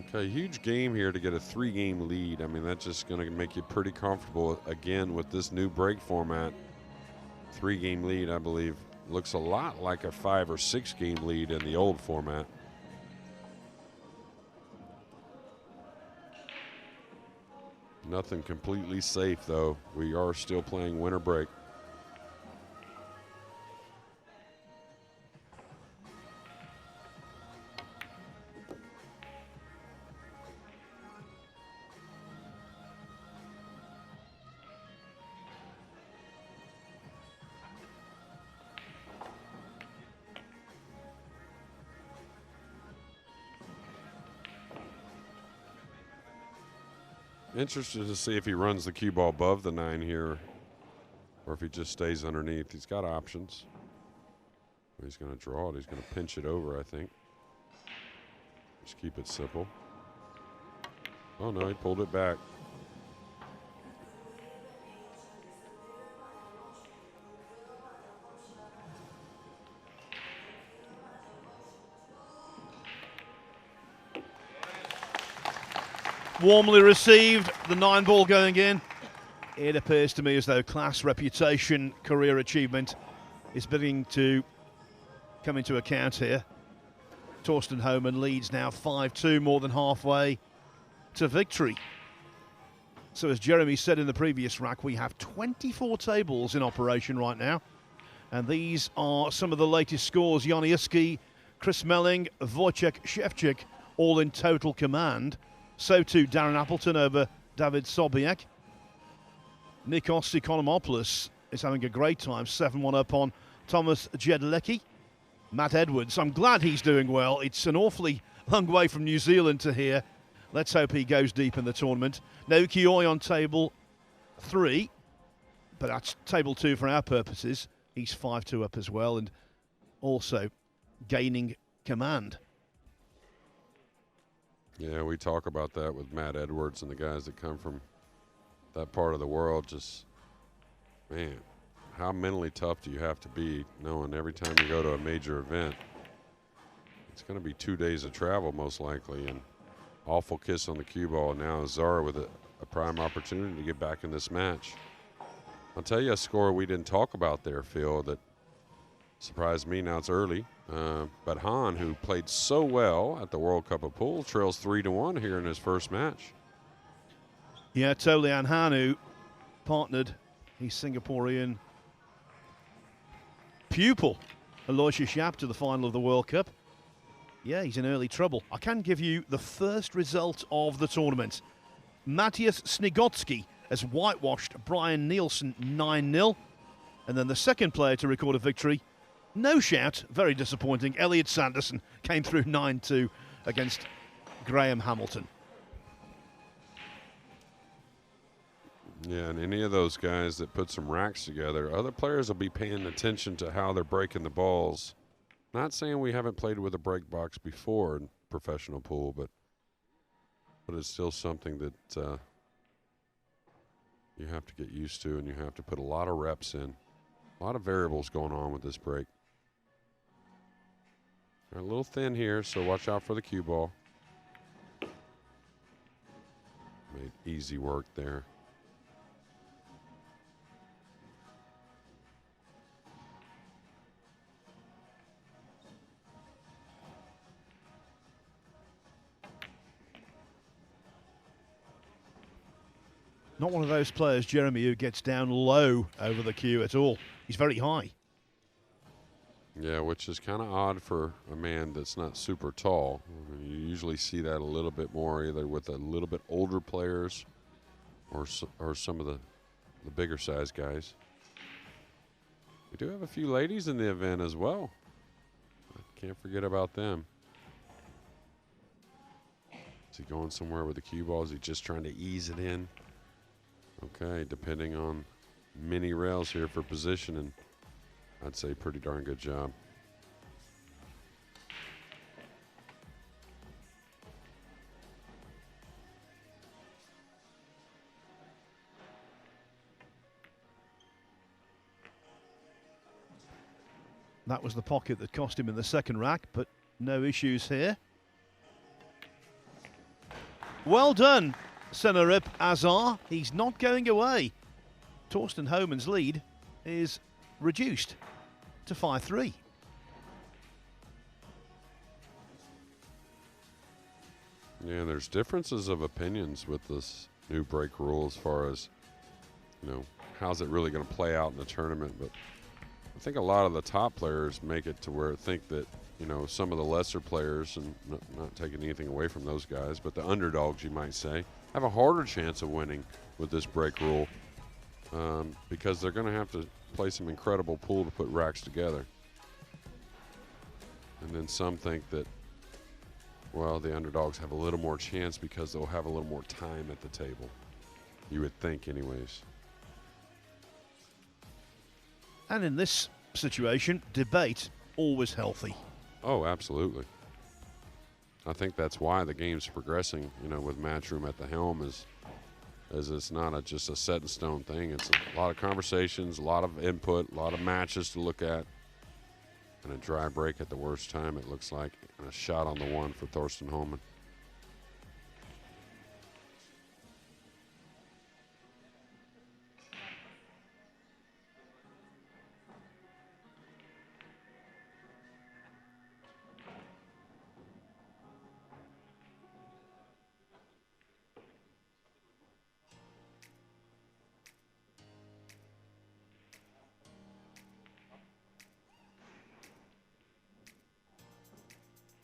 Okay, huge game here to get a 3-game lead. I mean, that's just going to make you pretty comfortable again with this new break format. 3-game lead, I believe, looks a lot like a 5 or 6-game lead in the old format. Nothing completely safe, though. We are still playing winter break. Interested to see if he runs the cue ball above the 9 here or if he just stays underneath. He's got options. He's going to draw it. He's going to pinch it over, I think. Just keep it simple. Oh, no, he pulled it back. Warmly received, the 9-ball going in. It appears to me as though class, reputation, career achievement is beginning to come into account here. Thorsten Hohmann leads now 5-2, more than halfway to victory. So as Jeremy said in the previous rack, we have 24 tables in operation right now. And these are some of the latest scores. Jan Iski, Chris Melling, Wojciech Szewczyk, all in total command. So too Darren Appleton over David Sobiek. Nikos Economopoulos is having a great time, 7-1 up on Thomas Jedlecki. Matt Edwards, I'm glad he's doing well. It's an awfully long way from New Zealand to here. Let's hope he goes deep in the tournament. Naoki Oi on table 3, but that's table 2 for our purposes. He's 5-2 up as well and also gaining command. Yeah, we talk about that with Matt Edwards and the guys that come from that part of the world. Just, man, how mentally tough do you have to be knowing every time you go to a major event, it's going to be 2 days of travel most likely, and awful kiss on the cue ball. Now Azar with a prime opportunity to get back in this match. I'll tell you a score we didn't talk about there, Phil, that surprised me. Now it's early. But Hahn, who played so well at the World Cup of Pool, trails 3-1 here in his first match. Yeah, Tolian Han, who partnered his Singaporean pupil, Aloysius Yap, to the final of the World Cup. Yeah, he's in early trouble. I can give you the first result of the tournament. Matthias Snigotsky has whitewashed Brian Nielsen 9-0. And then the second player to record a victory, no shout, very disappointing. Elliot Sanderson came through 9-2 against Graham Hamilton. Yeah, and any of those guys that put some racks together, other players will be paying attention to how they're breaking the balls. Not saying we haven't played with a break box before in professional pool, but it's still something that you have to get used to, and you have to put a lot of reps in. A lot of variables going on with this break. They're a little thin here, so watch out for the cue ball. Made easy work there. Not one of those players, Jeremy, who gets down low over the cue at all. He's very high. Yeah, which is kind of odd for a man that's not super tall. I mean, you usually see that a little bit more either with a little bit older players or some of the bigger size guys. We do have a few ladies in the event as well. Can't forget about them. Is he going somewhere with the cue ball? Is he just trying to ease it in? Okay, depending on many rails here for positioning, I'd say pretty darn good job. That was the pocket that cost him in the second rack, but no issues here. Well done, Senharip Azar. He's not going away. Thorsten Hohmann's lead is reduced to 5-3. Yeah, there's differences of opinions with this new break rule as far as, you know, how's it really going to play out in the tournament. But I think a lot of the top players make it to where think that, you know, some of the lesser players, and not taking anything away from those guys, but the underdogs, you might say, have a harder chance of winning with this break rule because they're going to have to play some incredible pool to put racks together. And then some think that, well, the underdogs have a little more chance because they'll have a little more time at the table. You would think anyways. And in this situation, debate always healthy. Oh, absolutely. I think that's why the game's progressing, you know, with Matchroom at the helm is it's not just a set in stone thing. It's a lot of conversations, a lot of input, a lot of matches to look at. And a dry break at the worst time, it looks like, and a shot on the one for Thorsten Hohmann.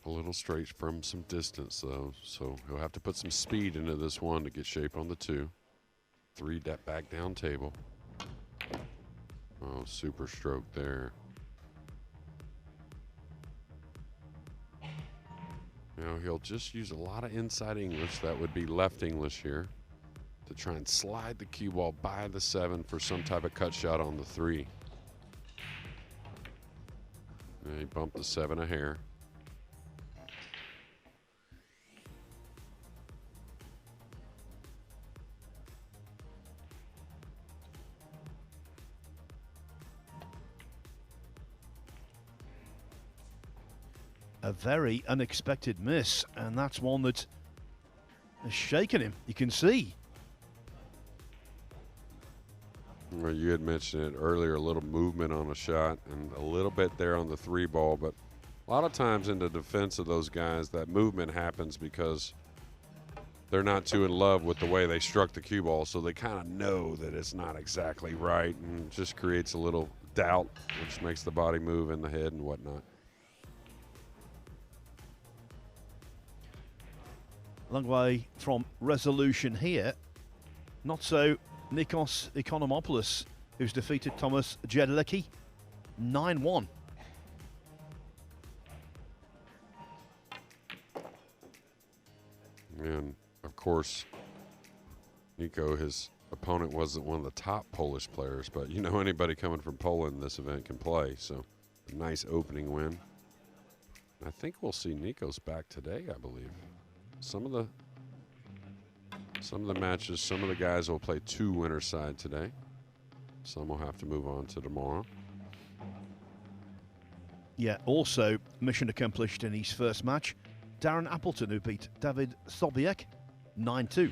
A little straight from some distance, though, so he'll have to put some speed into this one to get shape on the two. 3 back down table. Oh, super stroke there. Now he'll just use a lot of inside English, that would be left English here, to try and slide the cue ball by the 7 for some type of cut shot on the 3. And he bumped the 7 a hair. A very unexpected miss, and that's one that has shaken him, you can see. Well, you had mentioned it earlier, a little movement on a shot and a little bit there on the 3 ball, but a lot of times in the defense of those guys, that movement happens because they're not too in love with the way they struck the cue ball, so they kind of know that it's not exactly right, and just creates a little doubt, which makes the body move in the head and whatnot. Long way from resolution here. Not so Nikos Economopoulos, who's defeated Thomas Jedlicki 9-1. And, of course, Nico, his opponent, wasn't one of the top Polish players, but you know anybody coming from Poland in this event can play, so a nice opening win. I think we'll see Nikos back today, I believe. Some of the matches, some of the guys will play 2 winner side today. Some will have to move on to tomorrow. Yeah, also mission accomplished in his first match. Darren Appleton, who beat David Sobiek 9-2.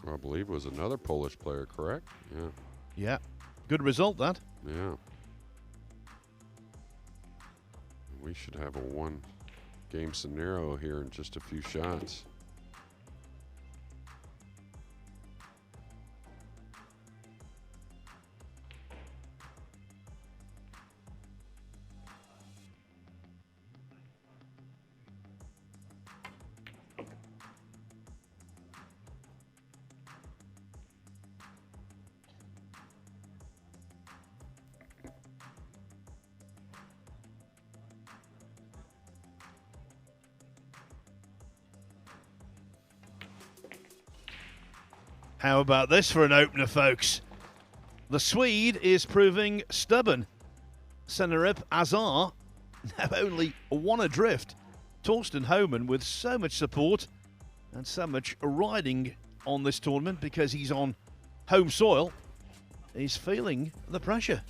I believe it was another Polish player, correct? Yeah. Yeah, good result that. Yeah. We should have a 1-game scenario here in just a few shots. How about this for an opener, folks? The Swede is proving stubborn. Senharip Azar now only one adrift. Thorsten Hohmann with so much support and so much riding on this tournament because he's on home soil, is feeling the pressure.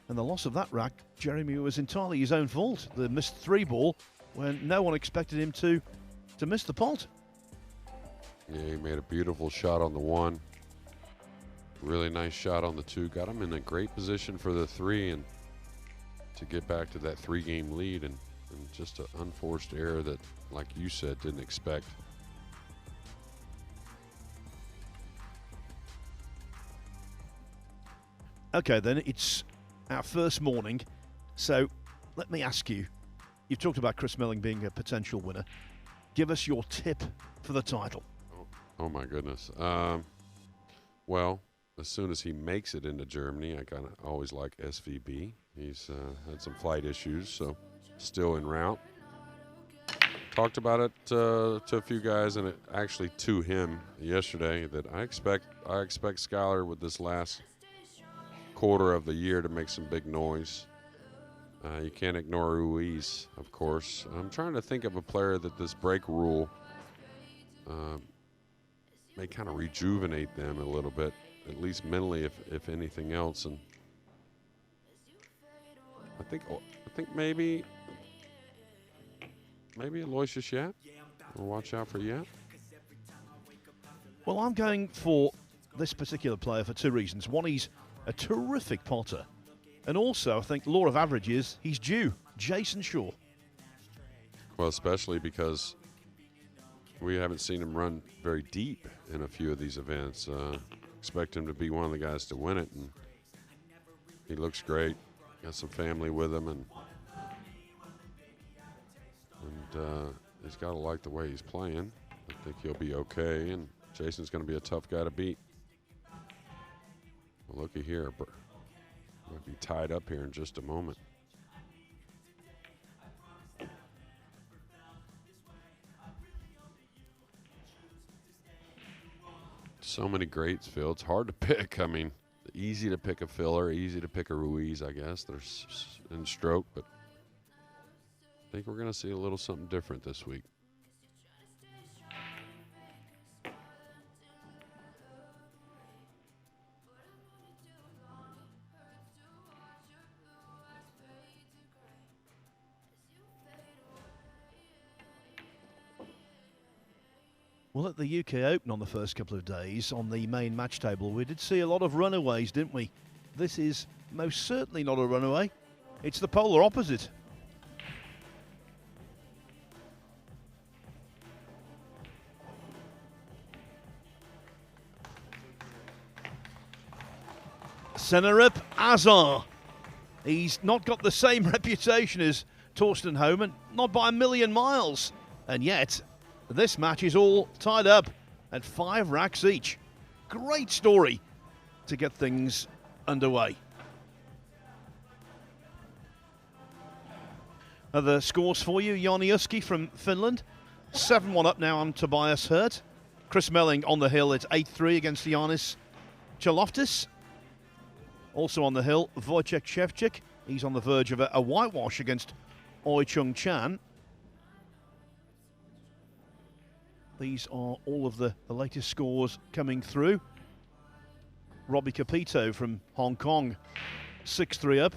And the loss of that rack, Jeremy, was entirely his own fault. The missed 3 ball when no one expected him to miss the pot. Yeah, he made a beautiful shot on the 1. Really nice shot on the 2. Got him in a great position for the 3 and to get back to that 3-game lead, and just an unforced error that, like you said, didn't expect. Okay, then it's our first morning. So let me ask you, you've talked about Chris Melling being a potential winner. Give us your tip for the title. Oh my goodness. Well, as soon as he makes it into Germany, I kind of always like SVB. He's had some flight issues, so still en route. Talked about it to a few guys, and actually to him yesterday, that I expect Skyler with this last quarter of the year to make some big noise. You can't ignore Ruiz, of course. I'm trying to think of a player that this break rule may kind of rejuvenate them a little bit, at least mentally, if anything else. And I think maybe Aloysius Yap. We'll watch out for Yap. Well, I'm going for this particular player for 2 reasons. One, he's a terrific potter. And also, I think, law of averages, he's due. Jason Shaw. Well, especially because we haven't seen him run very deep in a few of these events. Expect him to be one of the guys to win it, and he looks great. Got some family with him, and he's got to like the way he's playing. I think he'll be okay, and Jason's going to be a tough guy to beat. Well, looky here. We'll be tied up here in just a moment. So many greats, Phil. It's hard to pick. I mean, easy to pick a filler, easy to pick a Ruiz, I guess. There's in stroke, but I think we're going to see a little something different this week. Well, at the UK Open on the first couple of days on the main match table, we did see a lot of runaways, didn't we? This is most certainly not a runaway. It's the polar opposite. Senharip Azar. He's not got the same reputation as Thorsten Hohmann, not by a million miles. And yet, this match is all tied up at 5 racks each. Great story to get things underway. Other scores for you. Jani Uski from Finland. 7-1 up now on Tobias Hurt. Chris Melling on the hill at 8-3 against Giannis Chaloftis. Also on the hill, Wojciech Szewczyk. He's on the verge of a whitewash against Oi Chung Chan. These are all of the latest scores coming through. Robbie Capito from Hong Kong, 6-3 up.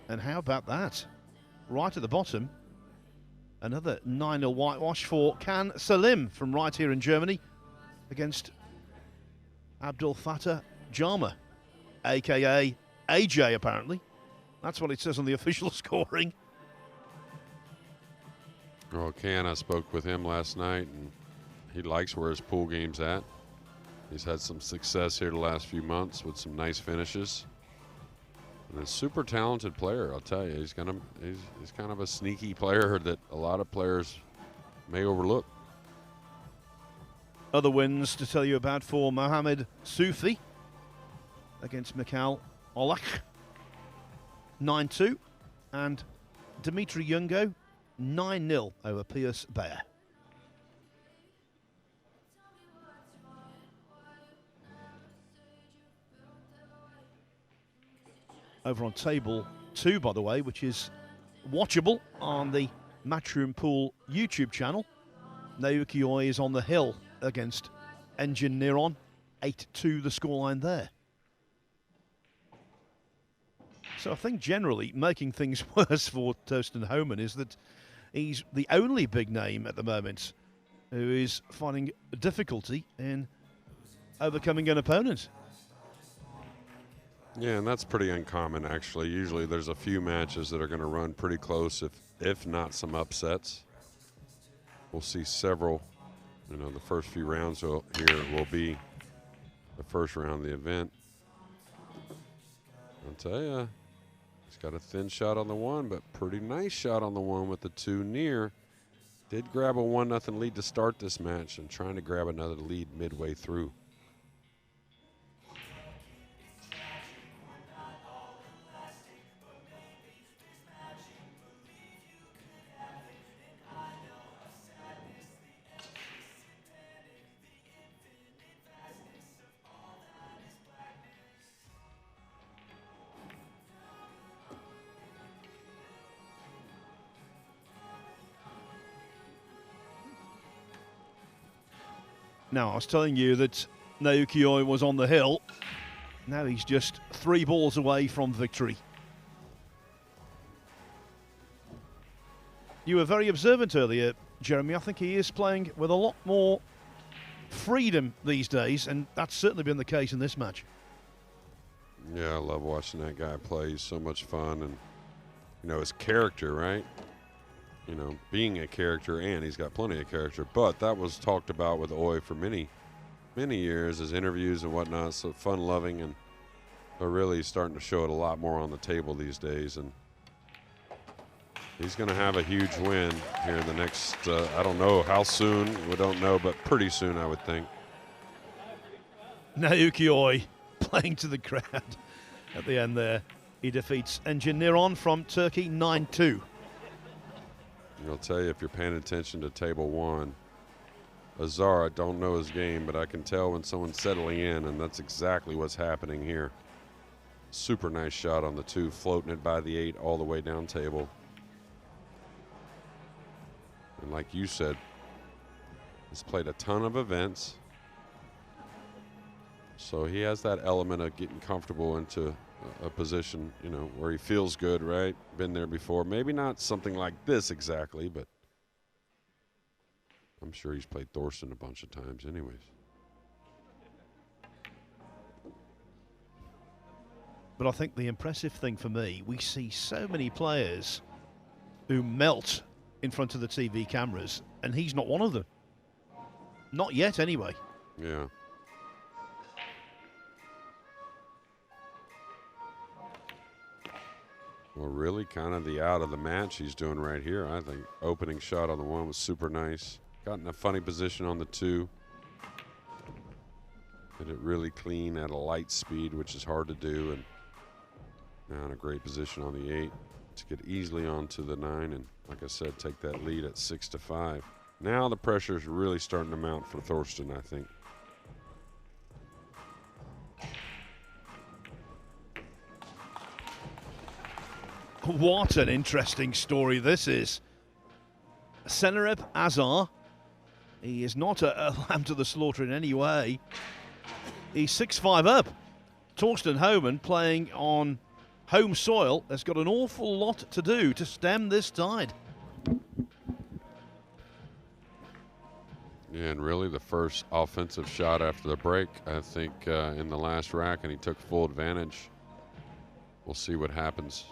And how about that? Right at the bottom, another 9-0 whitewash for Can Salim from right here in Germany against Abdul Fattah Jama, a.k.a. AJ, apparently. That's what it says on the official scoring. Well, Can, I spoke with him last night, and he likes where his pool game's at. He's had some success here the last few months with some nice finishes. And a super talented player, I'll tell you. He's kind of a sneaky player that a lot of players may overlook. Other wins to tell you about for Mohamed Soufi against Mikhail Olach, 9-2, and Dimitri Yungo, 9-0 over Piers Bayer. over on table 2, by the way, which is watchable on the Matchroom Pool YouTube channel. Naoki Oi is on the hill against Engine Neron. 8-2 the scoreline there. So I think generally making things worse for Thorsten Hohmann is that he's the only big name at the moment who is finding difficulty in overcoming an opponent. Yeah, and that's pretty uncommon, actually. Usually there's a few matches that are going to run pretty close, if not some upsets. We'll see several. You know, the first few rounds here will be the first round of the event. I'll tell you, he's got a thin shot on the 1, but pretty nice shot on the 1 with the 2 near. Did grab a 1-0 lead to start this match and trying to grab another lead midway through. Now, I was telling you that Naoki Oi was on the hill. Now he's just 3 balls away from victory. You were very observant earlier, Jeremy. I think he is playing with a lot more freedom these days, and that's certainly been the case in this match. Yeah, I love watching that guy play. He's so much fun, and, you know, his character, right? You know, being a character, and he's got plenty of character. But that was talked about with Oi for many, many years, his interviews and whatnot. So fun-loving, and but really starting to show it a lot more on the table these days. And he's going to have a huge win here in the next, I don't know how soon. We don't know, but pretty soon, I would think. Naoki Oi playing to the crowd at the end there. He defeats Engine Neron from Turkey 9-2. I'll tell you, if you're paying attention to table 1, Azar, I don't know his game, but I can tell when someone's settling in, and that's exactly what's happening here. Super nice shot on the 2, floating it by the 8 all the way down table. And like you said, he's played a ton of events, so he has that element of getting comfortable into a position, you know, where he feels good, right? Been there before. Maybe not something like this exactly, but I'm sure he's played Thorsten a bunch of times anyways. But I think the impressive thing for me, we see so many players who melt in front of the TV cameras, and he's not one of them. Not yet, anyway. Yeah. Well, really kind of the out of the match he's doing right here, I think. Opening shot on the 1 was super nice. Got in a funny position on the 2. Hit it really clean at a light speed, which is hard to do. And now in a great position on the 8 to get easily onto the 9. And like I said, take that lead at 6-5. Now the pressure is really starting to mount for Thorsten, I think. What an interesting story this is. Senharip Azar. He is not a lamb to the slaughter in any way. He's 6-5 up. Thorsten Hohmann, playing on home soil, has got an awful lot to do to stem this tide. Yeah, and really the first offensive shot after the break, I think, in the last rack, and he took full advantage. We'll see what happens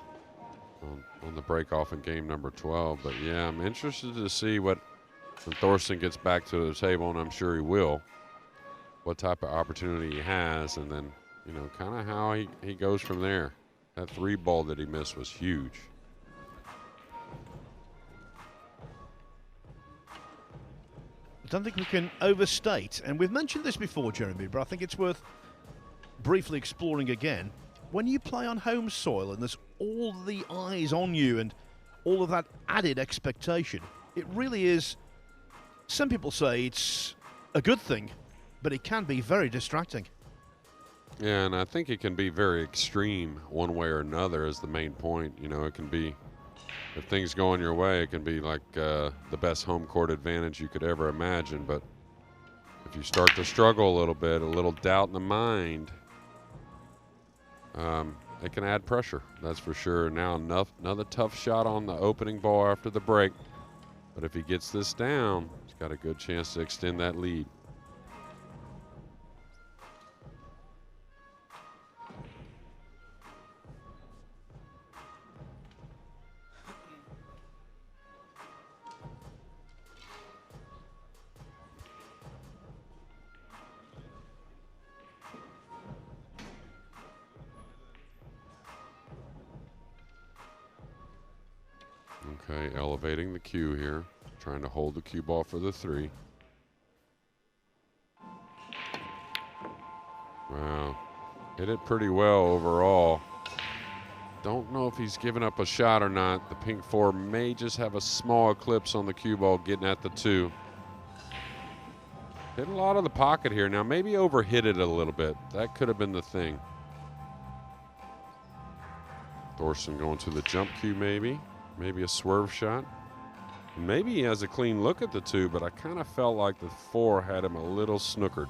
on the break-off in game number 12. But, yeah, I'm interested to see what, when Thorsten gets back to the table, and I'm sure he will, what type of opportunity he has, and then, you know, kind of how he goes from there. That 3 ball that he missed was huge. I don't think we can overstate, and we've mentioned this before, Jeremy, but I think it's worth briefly exploring again. When you play on home soil and there's all the eyes on you and all of that added expectation, it really is, some people say it's a good thing, but it can be very distracting. Yeah, and I think it can be very extreme one way or another is the main point. You know, it can be, if things go in your way, it can be like the best home court advantage you could ever imagine. But if you start to struggle a little bit, a little doubt in the mind, it can add pressure, that's for sure. Now another tough shot on the opening ball after the break. But if he gets this down, he's got a good chance to extend that lead. Okay, elevating the cue here, trying to hold the cue ball for the 3. Wow, hit it pretty well overall. Don't know if he's giving up a shot or not. The pink 4 may just have a small eclipse on the cue ball getting at the 2. Hit a lot of the pocket here. Now maybe overhit it a little bit. That could have been the thing. Thorsten going to the jump cue maybe. Maybe a swerve shot. Maybe he has a clean look at the 2, but I kind of felt like the 4 had him a little snookered.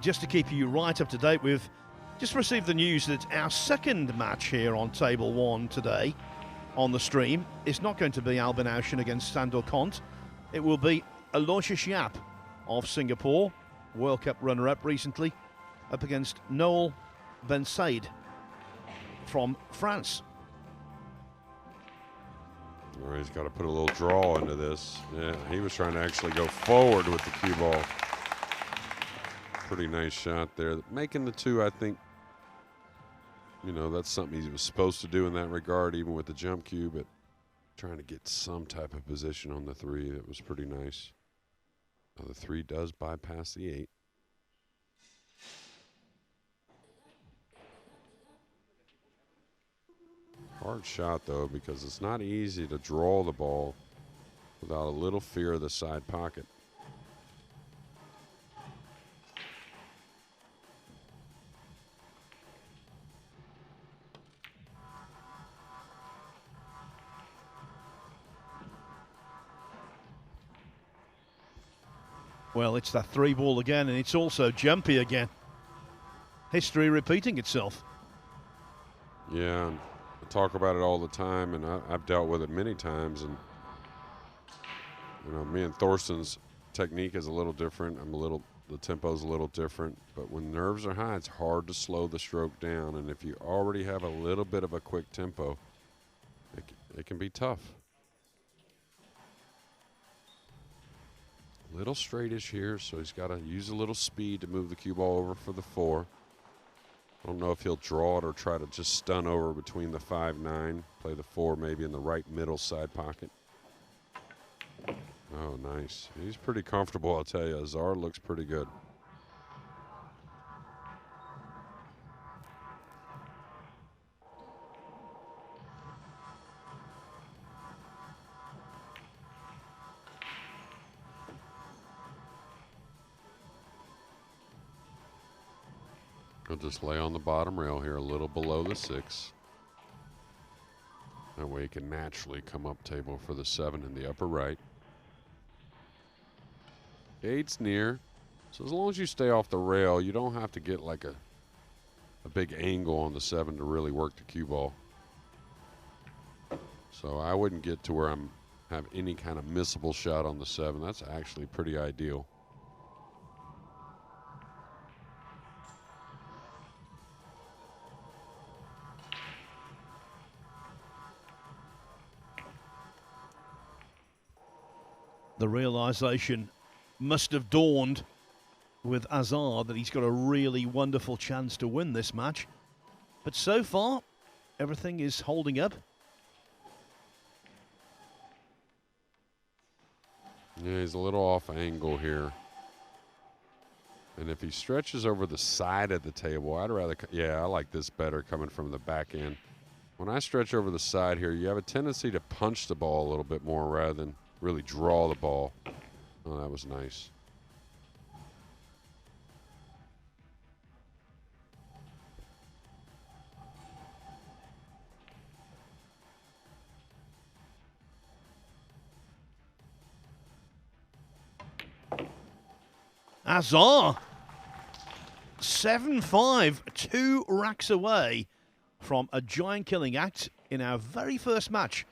Just to keep you right up to date, we've just received the news that our second match here on Table 1 today on the stream is not going to be Albin Aushin against Sandor Kont. It will be Aloysius Yap of Singapore, World Cup runner-up recently, up against Noel Ben Said from France. All right, he's got to put a little draw into this. Yeah, he was trying to actually go forward with the cue ball. Pretty nice shot there. Making the 2, I think, you know, that's something he was supposed to do in that regard, even with the jump cue, but trying to get some type of position on the 3, that was pretty nice. Now the 3 does bypass the 8. Hard shot, though, because it's not easy to draw the ball without a little fear of the side pocket. Well, it's that 3 ball again, and it's also jumpy again. History repeating itself. Yeah, I talk about it all the time, and I've dealt with it many times. And you know, me and Thorsten's technique is a little different. The tempo's a little different. But when nerves are high, it's hard to slow the stroke down. And if you already have a little bit of a quick tempo, it can be tough. Little straightish here, so he's got to use a little speed to move the cue ball over for the 4. I don't know if he'll draw it or try to just stun over between the 5-9, play the 4 maybe in the right middle side pocket. Oh, nice. He's pretty comfortable, I'll tell you. Azar looks pretty good. He'll just lay on the bottom rail here a little below the 6. That way he can naturally come up table for the 7 in the upper right. 8's near. So as long as you stay off the rail, you don't have to get like a big angle on the 7 to really work the cue ball. So I wouldn't get to where have any kind of missable shot on the 7. That's actually pretty ideal. The realization must have dawned with Azar that he's got a really wonderful chance to win this match. But so far, everything is holding up. Yeah, he's a little off angle here. And if he stretches over the side of the table, I'd rather, yeah, I like this better coming from the back end. When I stretch over the side here, you have a tendency to punch the ball a little bit more rather than really draw the ball. Oh, that was nice. Azar, 7-5, 2 racks away from a giant killing act in our very first match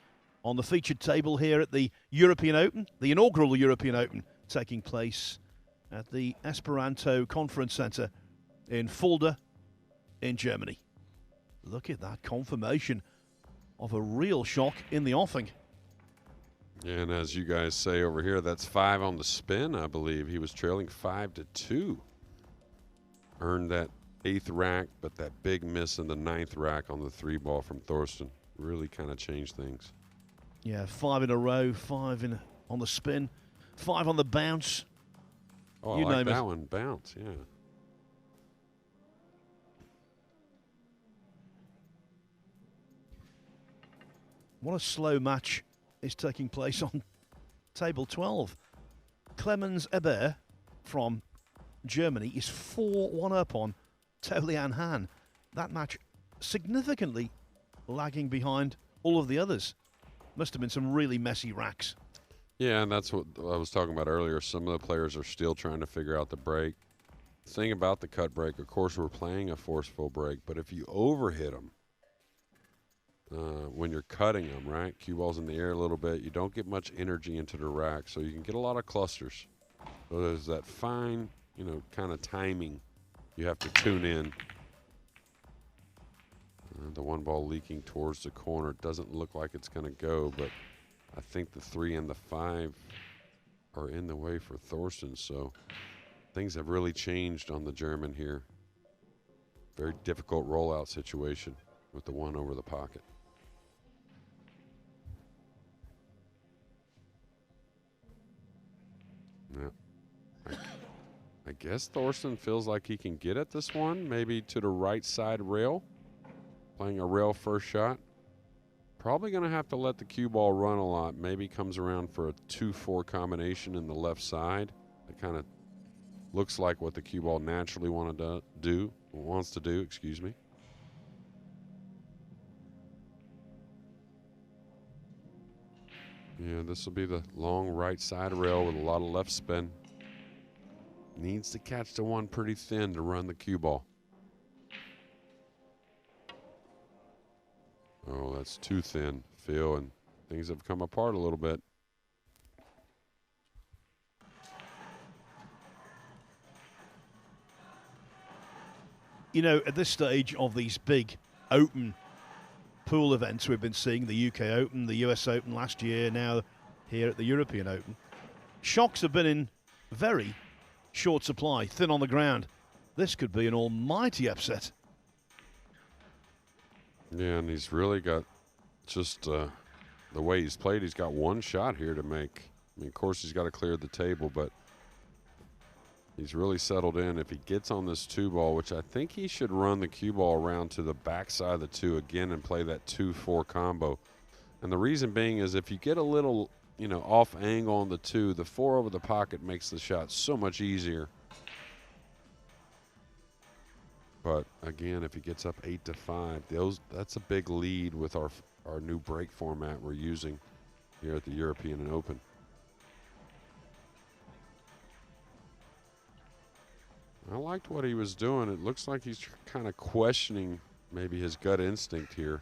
on the featured table here at the European Open, the inaugural European Open, taking place at the Esperanto Conference Centre in Fulda in Germany. Look at that confirmation of a real shock in the offing. And as you guys say over here, that's 5 on the spin, I believe. He was trailing 5-2. Earned that 8th rack, but that big miss in the 9th rack on the 3 ball from Thorsten really kind of changed things. Yeah, 5 in a row, 5 on the spin, 5 on the bounce. Oh, I like that one, bounce, yeah. What a slow match is taking place on table 12. Clemens Eber from Germany is 4-1 up on Tolian Han. That match significantly lagging behind all of the others. Must have been some really messy racks. Yeah, and that's what I was talking about earlier. Some of the players are still trying to figure out the break. The thing about the cut break, of course, we're playing a forceful break, but if you overhit them when you're cutting them, right, cue ball's in the air a little bit, you don't get much energy into the rack, so you can get a lot of clusters. So there's that fine, kind of timing you have to tune in. The 1 ball leaking towards the corner. It doesn't look like it's going to go, but I think the 3 and the 5 are in the way for Thorsten, so things have really changed on the German here. Very difficult rollout situation with the 1 over the pocket. Yeah. I guess Thorsten feels like he can get at this one, maybe to the right side rail, playing a rail first shot. Probably going to have to let the cue ball run a lot. Maybe comes around for a 2-4 combination in the left side. It kind of looks like what the cue ball naturally wants to do, excuse me. Yeah, this will be the long right side rail with a lot of left spin. Needs to catch the 1 pretty thin to run the cue ball. Oh, that's too thin, Phil, and things have come apart a little bit. At this stage of these big open pool events we've been seeing, the UK Open, the US Open last year, now here at the European Open, shocks have been in very short supply, thin on the ground. This could be an almighty upset. Yeah, and he's really got just the way he's played, he's got 1 shot here to make. I mean, of course, he's got to clear the table, but he's really settled in. If he gets on this 2 ball, which I think he should run the cue ball around to the backside of the 2 again and play that 2-4 combo. And the reason being is if you get a little, off angle on the 2, the 4 over the pocket makes the shot so much easier. But again, if he gets up 8-5, that's a big lead with our new break format we're using here at the European and Open. I liked what he was doing. It looks like he's kind of questioning maybe his gut instinct here.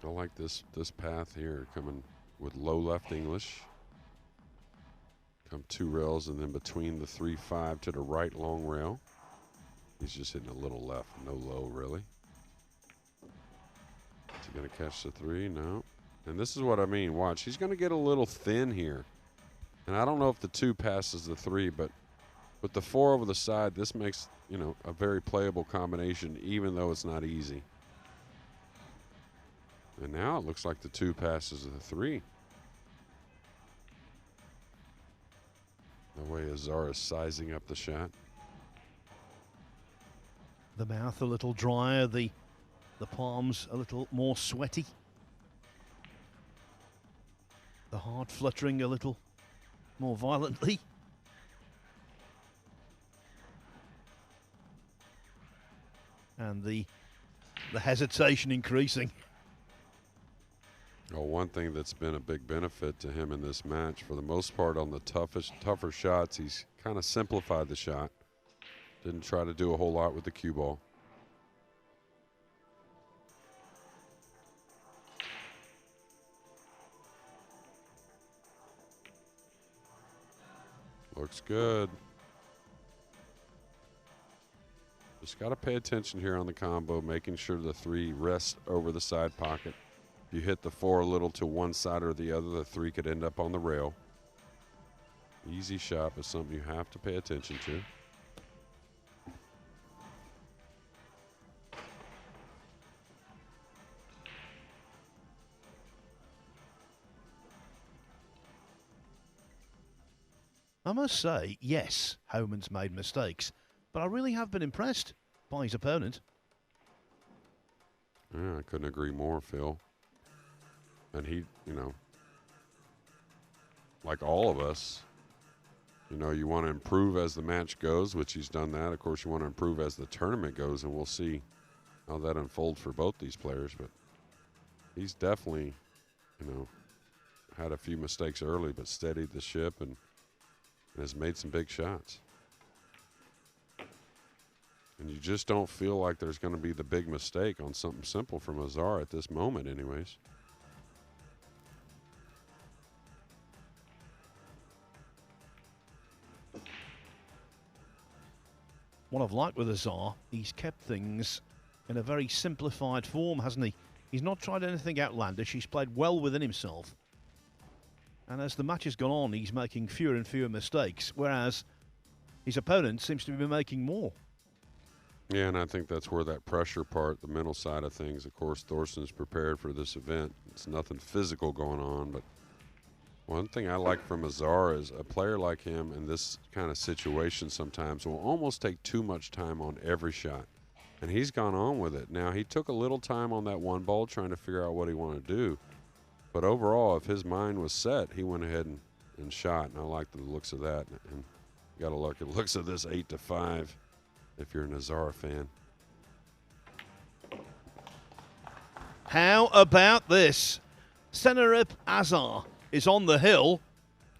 I like this path here, coming with low left English. Come 2 rails and then between the 3-5 to the right long rail. He's just hitting a little left, no low really. Is he going to catch the 3? No. And this is what I mean. Watch, he's going to get a little thin here. And I don't know if the 2 passes the 3, but with the 4 over the side, this makes, a very playable combination, even though it's not easy. And now it looks like the 2 passes the 3. The way Azar is sizing up the shot. The mouth a little drier, the palms a little more sweaty. The heart fluttering a little more violently. And the hesitation increasing. Well, one thing that's been a big benefit to him in this match, for the most part on the tougher shots, he's kind of simplified the shot. Didn't try to do a whole lot with the cue ball. Looks good. Just got to pay attention here on the combo, making sure the 3 rests over the side pocket. If you hit the 4 a little to one side or the other, the 3 could end up on the rail. Easy shot, but something you have to pay attention to. I must say, yes, Hohmann's made mistakes, but I really have been impressed by his opponent. Yeah, I couldn't agree more, Phil. And he, you know, like all of us, you know, you want to improve as the match goes, which he's done that. Of course, you want to improve as the tournament goes, and we'll see how that unfolds for both these players. But he's definitely, you know, had a few mistakes early, but steadied the ship and has made some big shots. And you just don't feel like there's going to be the big mistake on something simple from Azar at this moment anyways. What I've liked with Azar, he's kept things in a very simplified form, hasn't he? He's not tried anything outlandish. He's played well within himself. And as the match has gone on, he's making fewer and fewer mistakes, whereas his opponent seems to be making more. Yeah, and I think that's where that pressure part, the mental side of things, of course, Thorsten's prepared for this event. It's nothing physical going on, but one thing I like from Azar is a player like him in this kind of situation sometimes will almost take too much time on every shot. And he's gone on with it. Now, he took a little time on that one ball trying to figure out what he wanted to do. But overall, if his mind was set, he went ahead and shot. And I like the looks of that. And you got to look at the looks of this 8-5 if you're an Azar fan. How about this? Senharip Azar is on the hill.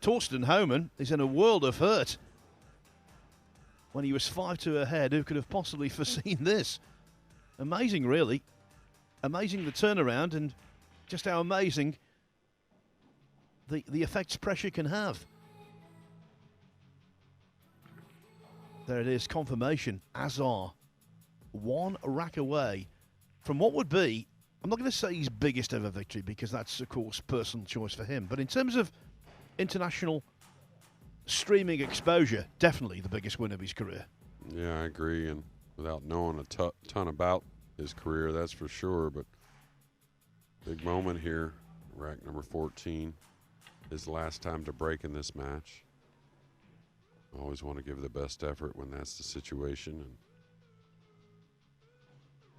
Thorsten Hohmann is in a world of hurt. When he was 5-2 ahead, who could have possibly foreseen this? Amazing, really. Amazing the turnaround and just how amazing the effects pressure can have. There it is, confirmation. Azar, 1 rack away from what would be, I'm not going to say his biggest ever victory because that's, of course, personal choice for him. But in terms of international streaming exposure, definitely the biggest win of his career. Yeah, I agree. And without knowing a ton about his career, that's for sure. But big moment here, rack number 14. His last time to break in this match. Always want to give the best effort when that's the situation. And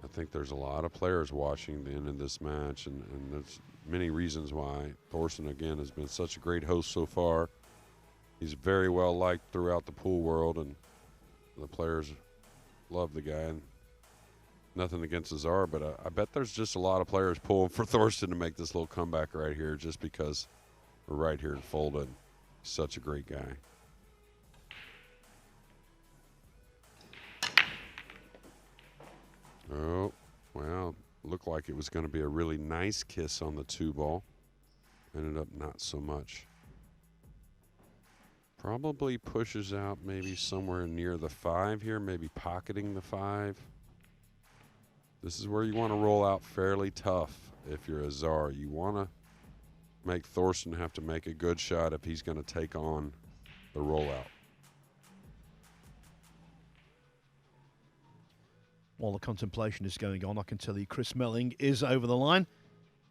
I think there's a lot of players watching the end of this match, and there's many reasons why. Thorsten, again, has been such a great host so far. He's very well liked throughout the pool world, and the players love the guy. And nothing against Azar, but I bet there's just a lot of players pulling for Thorsten to make this little comeback right here just because we're right here in Fulda. He's such a great guy. Oh, well, looked like it was going to be a really nice kiss on the 2 ball. Ended up not so much. Probably pushes out maybe somewhere near the 5 here, maybe pocketing the 5. This is where you want to roll out fairly tough if you're Azar. You want to make Thorsten have to make a good shot if he's going to take on the rollout. While the contemplation is going on, I can tell you Chris Melling is over the line.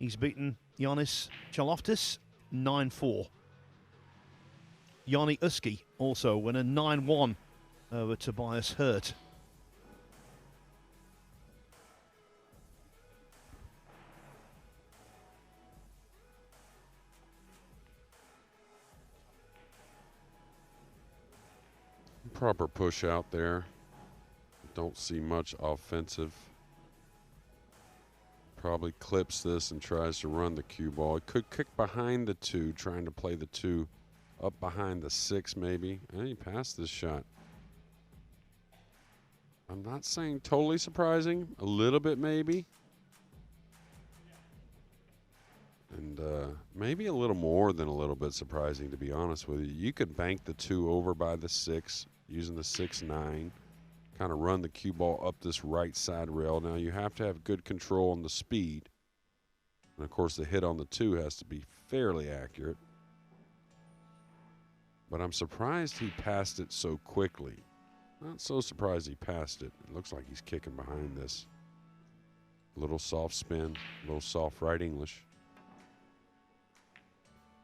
He's beaten Yannis Chaloftis 9-4. Yanni Uski also winner 9-1 over Tobias Hurt. Proper push out there. Don't see much offensive. Probably clips this and tries to run the cue ball. It could kick behind the 2, trying to play the 2 up behind the 6 maybe. And he passed this shot. I'm not saying totally surprising. A little bit maybe. And maybe a little more than a little bit surprising, to be honest with you. You could bank the 2 over by the 6 using the 6-9. Kind of run the cue ball up this right side rail. Now you have to have good control on the speed. And of course the hit on the 2 has to be fairly accurate. But I'm surprised he passed it so quickly. Not so surprised he passed it. It looks like he's kicking behind this. A little soft spin, a little soft right English.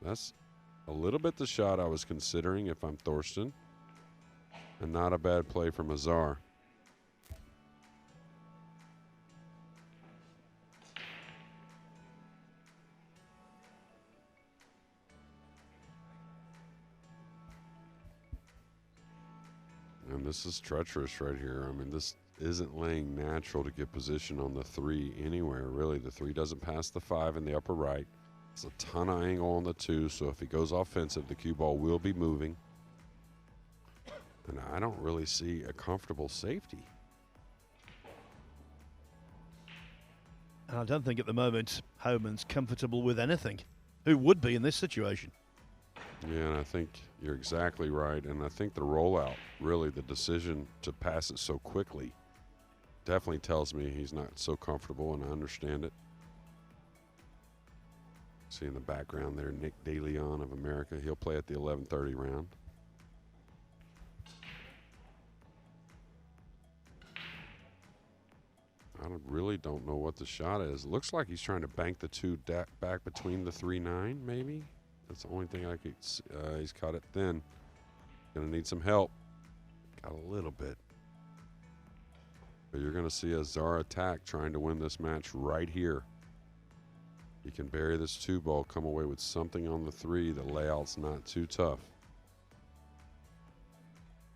That's a little bit the shot I was considering if I'm Thorsten. And not a bad play from Azar. And this is treacherous right here. I mean, this isn't laying natural to get position on the 3 anywhere, really. The 3 doesn't pass the 5 in the upper right. It's a ton of angle on the 2, so if he goes offensive, the cue ball will be moving. And I don't really see a comfortable safety. And I don't think at the moment Hohmann's comfortable with anything. Who would be in this situation? Yeah, and I think you're exactly right. And I think the rollout, really the decision to pass it so quickly, definitely tells me he's not so comfortable, and I understand it. See in the background there, Nick DeLeon of America. He'll play at the 11:30 round. Really don't know what the shot is. It looks like he's trying to bank the 2 back between the 3-9, maybe. That's the only thing I could see. He's caught it thin. Gonna need some help. Got a little bit. But you're gonna see Azar attack, trying to win this match right here. He can bury this 2 ball, come away with something on the 3. The layout's not too tough.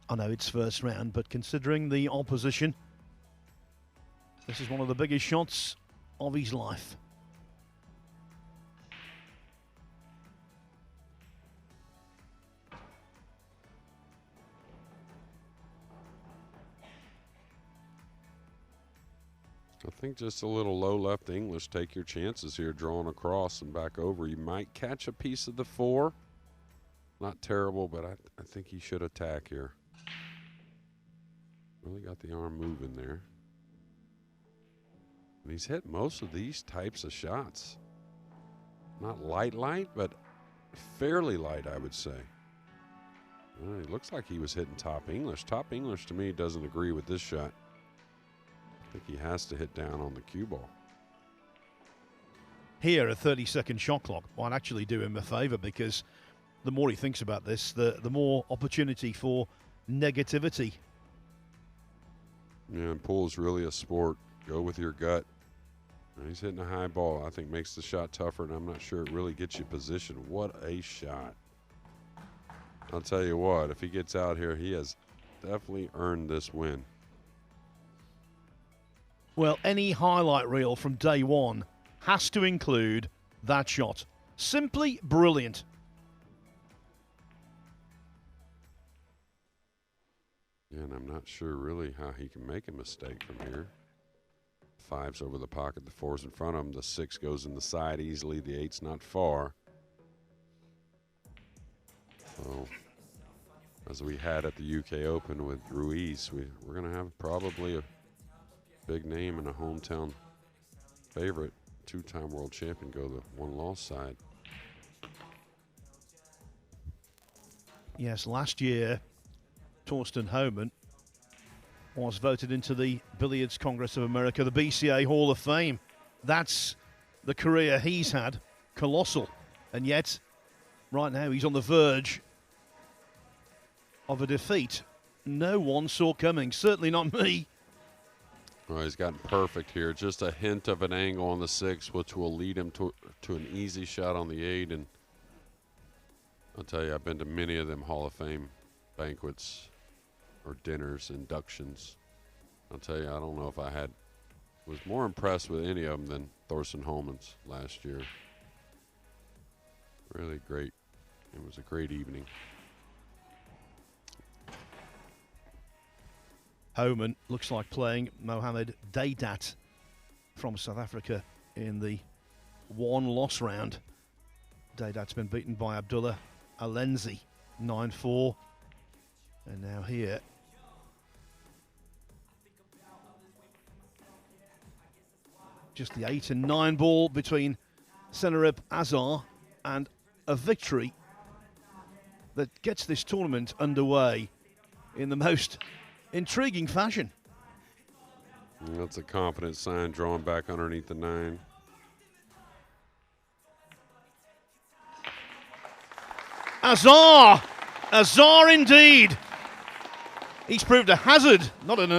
I know it's first round, but considering the opposition, this is one of the biggest shots of his life. I think just a little low left English. Take your chances here, drawing across and back over. You might catch a piece of the 4. Not terrible, but I think he should attack here. Really got the arm moving there. And he's hit most of these types of shots. Not light, but fairly light, I would say. It looks like he was hitting top English. Top English, to me, doesn't agree with this shot. I think he has to hit down on the cue ball. Here, a 30-second shot clock might actually do him a favour, because the more he thinks about this, the more opportunity for negativity. Yeah, and pool is really a sport. Go with your gut. And he's hitting a high ball. I think makes the shot tougher, and I'm not sure it really gets you positioned. What a shot. I'll tell you what, if he gets out here, he has definitely earned this win. Well, any highlight reel from day one has to include that shot. Simply brilliant. Yeah, and I'm not sure really how he can make a mistake from here. 5's over the pocket, the 4's in front of him, the 6 goes in the side easily, the 8's not far. So, as we had at the UK Open with Ruiz, we're going to have probably a big name and a hometown favorite, 2-time world champion, go the 1-loss side. Yes, last year, Thorsten Hohmann was voted into the Billiards Congress of America, the BCA Hall of Fame. That's the career he's had. Colossal. And yet, right now, he's on the verge of a defeat no one saw coming. Certainly not me. Well, he's gotten perfect here. Just a hint of an angle on the 6, which will lead him to an easy shot on the 8. And I'll tell you, I've been to many of them Hall of Fame banquets or dinners, inductions. I'll tell you, I don't know if I was more impressed with any of them than Thorsten Hohmann's last year. Really great. It was a great evening. Hohmann looks like playing Mohamed Daidat from South Africa in the one-loss round. Daidat's been beaten by Abdullah Alenzi, 9-4. And now here, just the 8 and 9 ball between Senharip Azar, and a victory that gets this tournament underway in the most intriguing fashion. That's a confident sign, drawing back underneath the 9. Azar! Azar indeed! He's proved a hazard, not an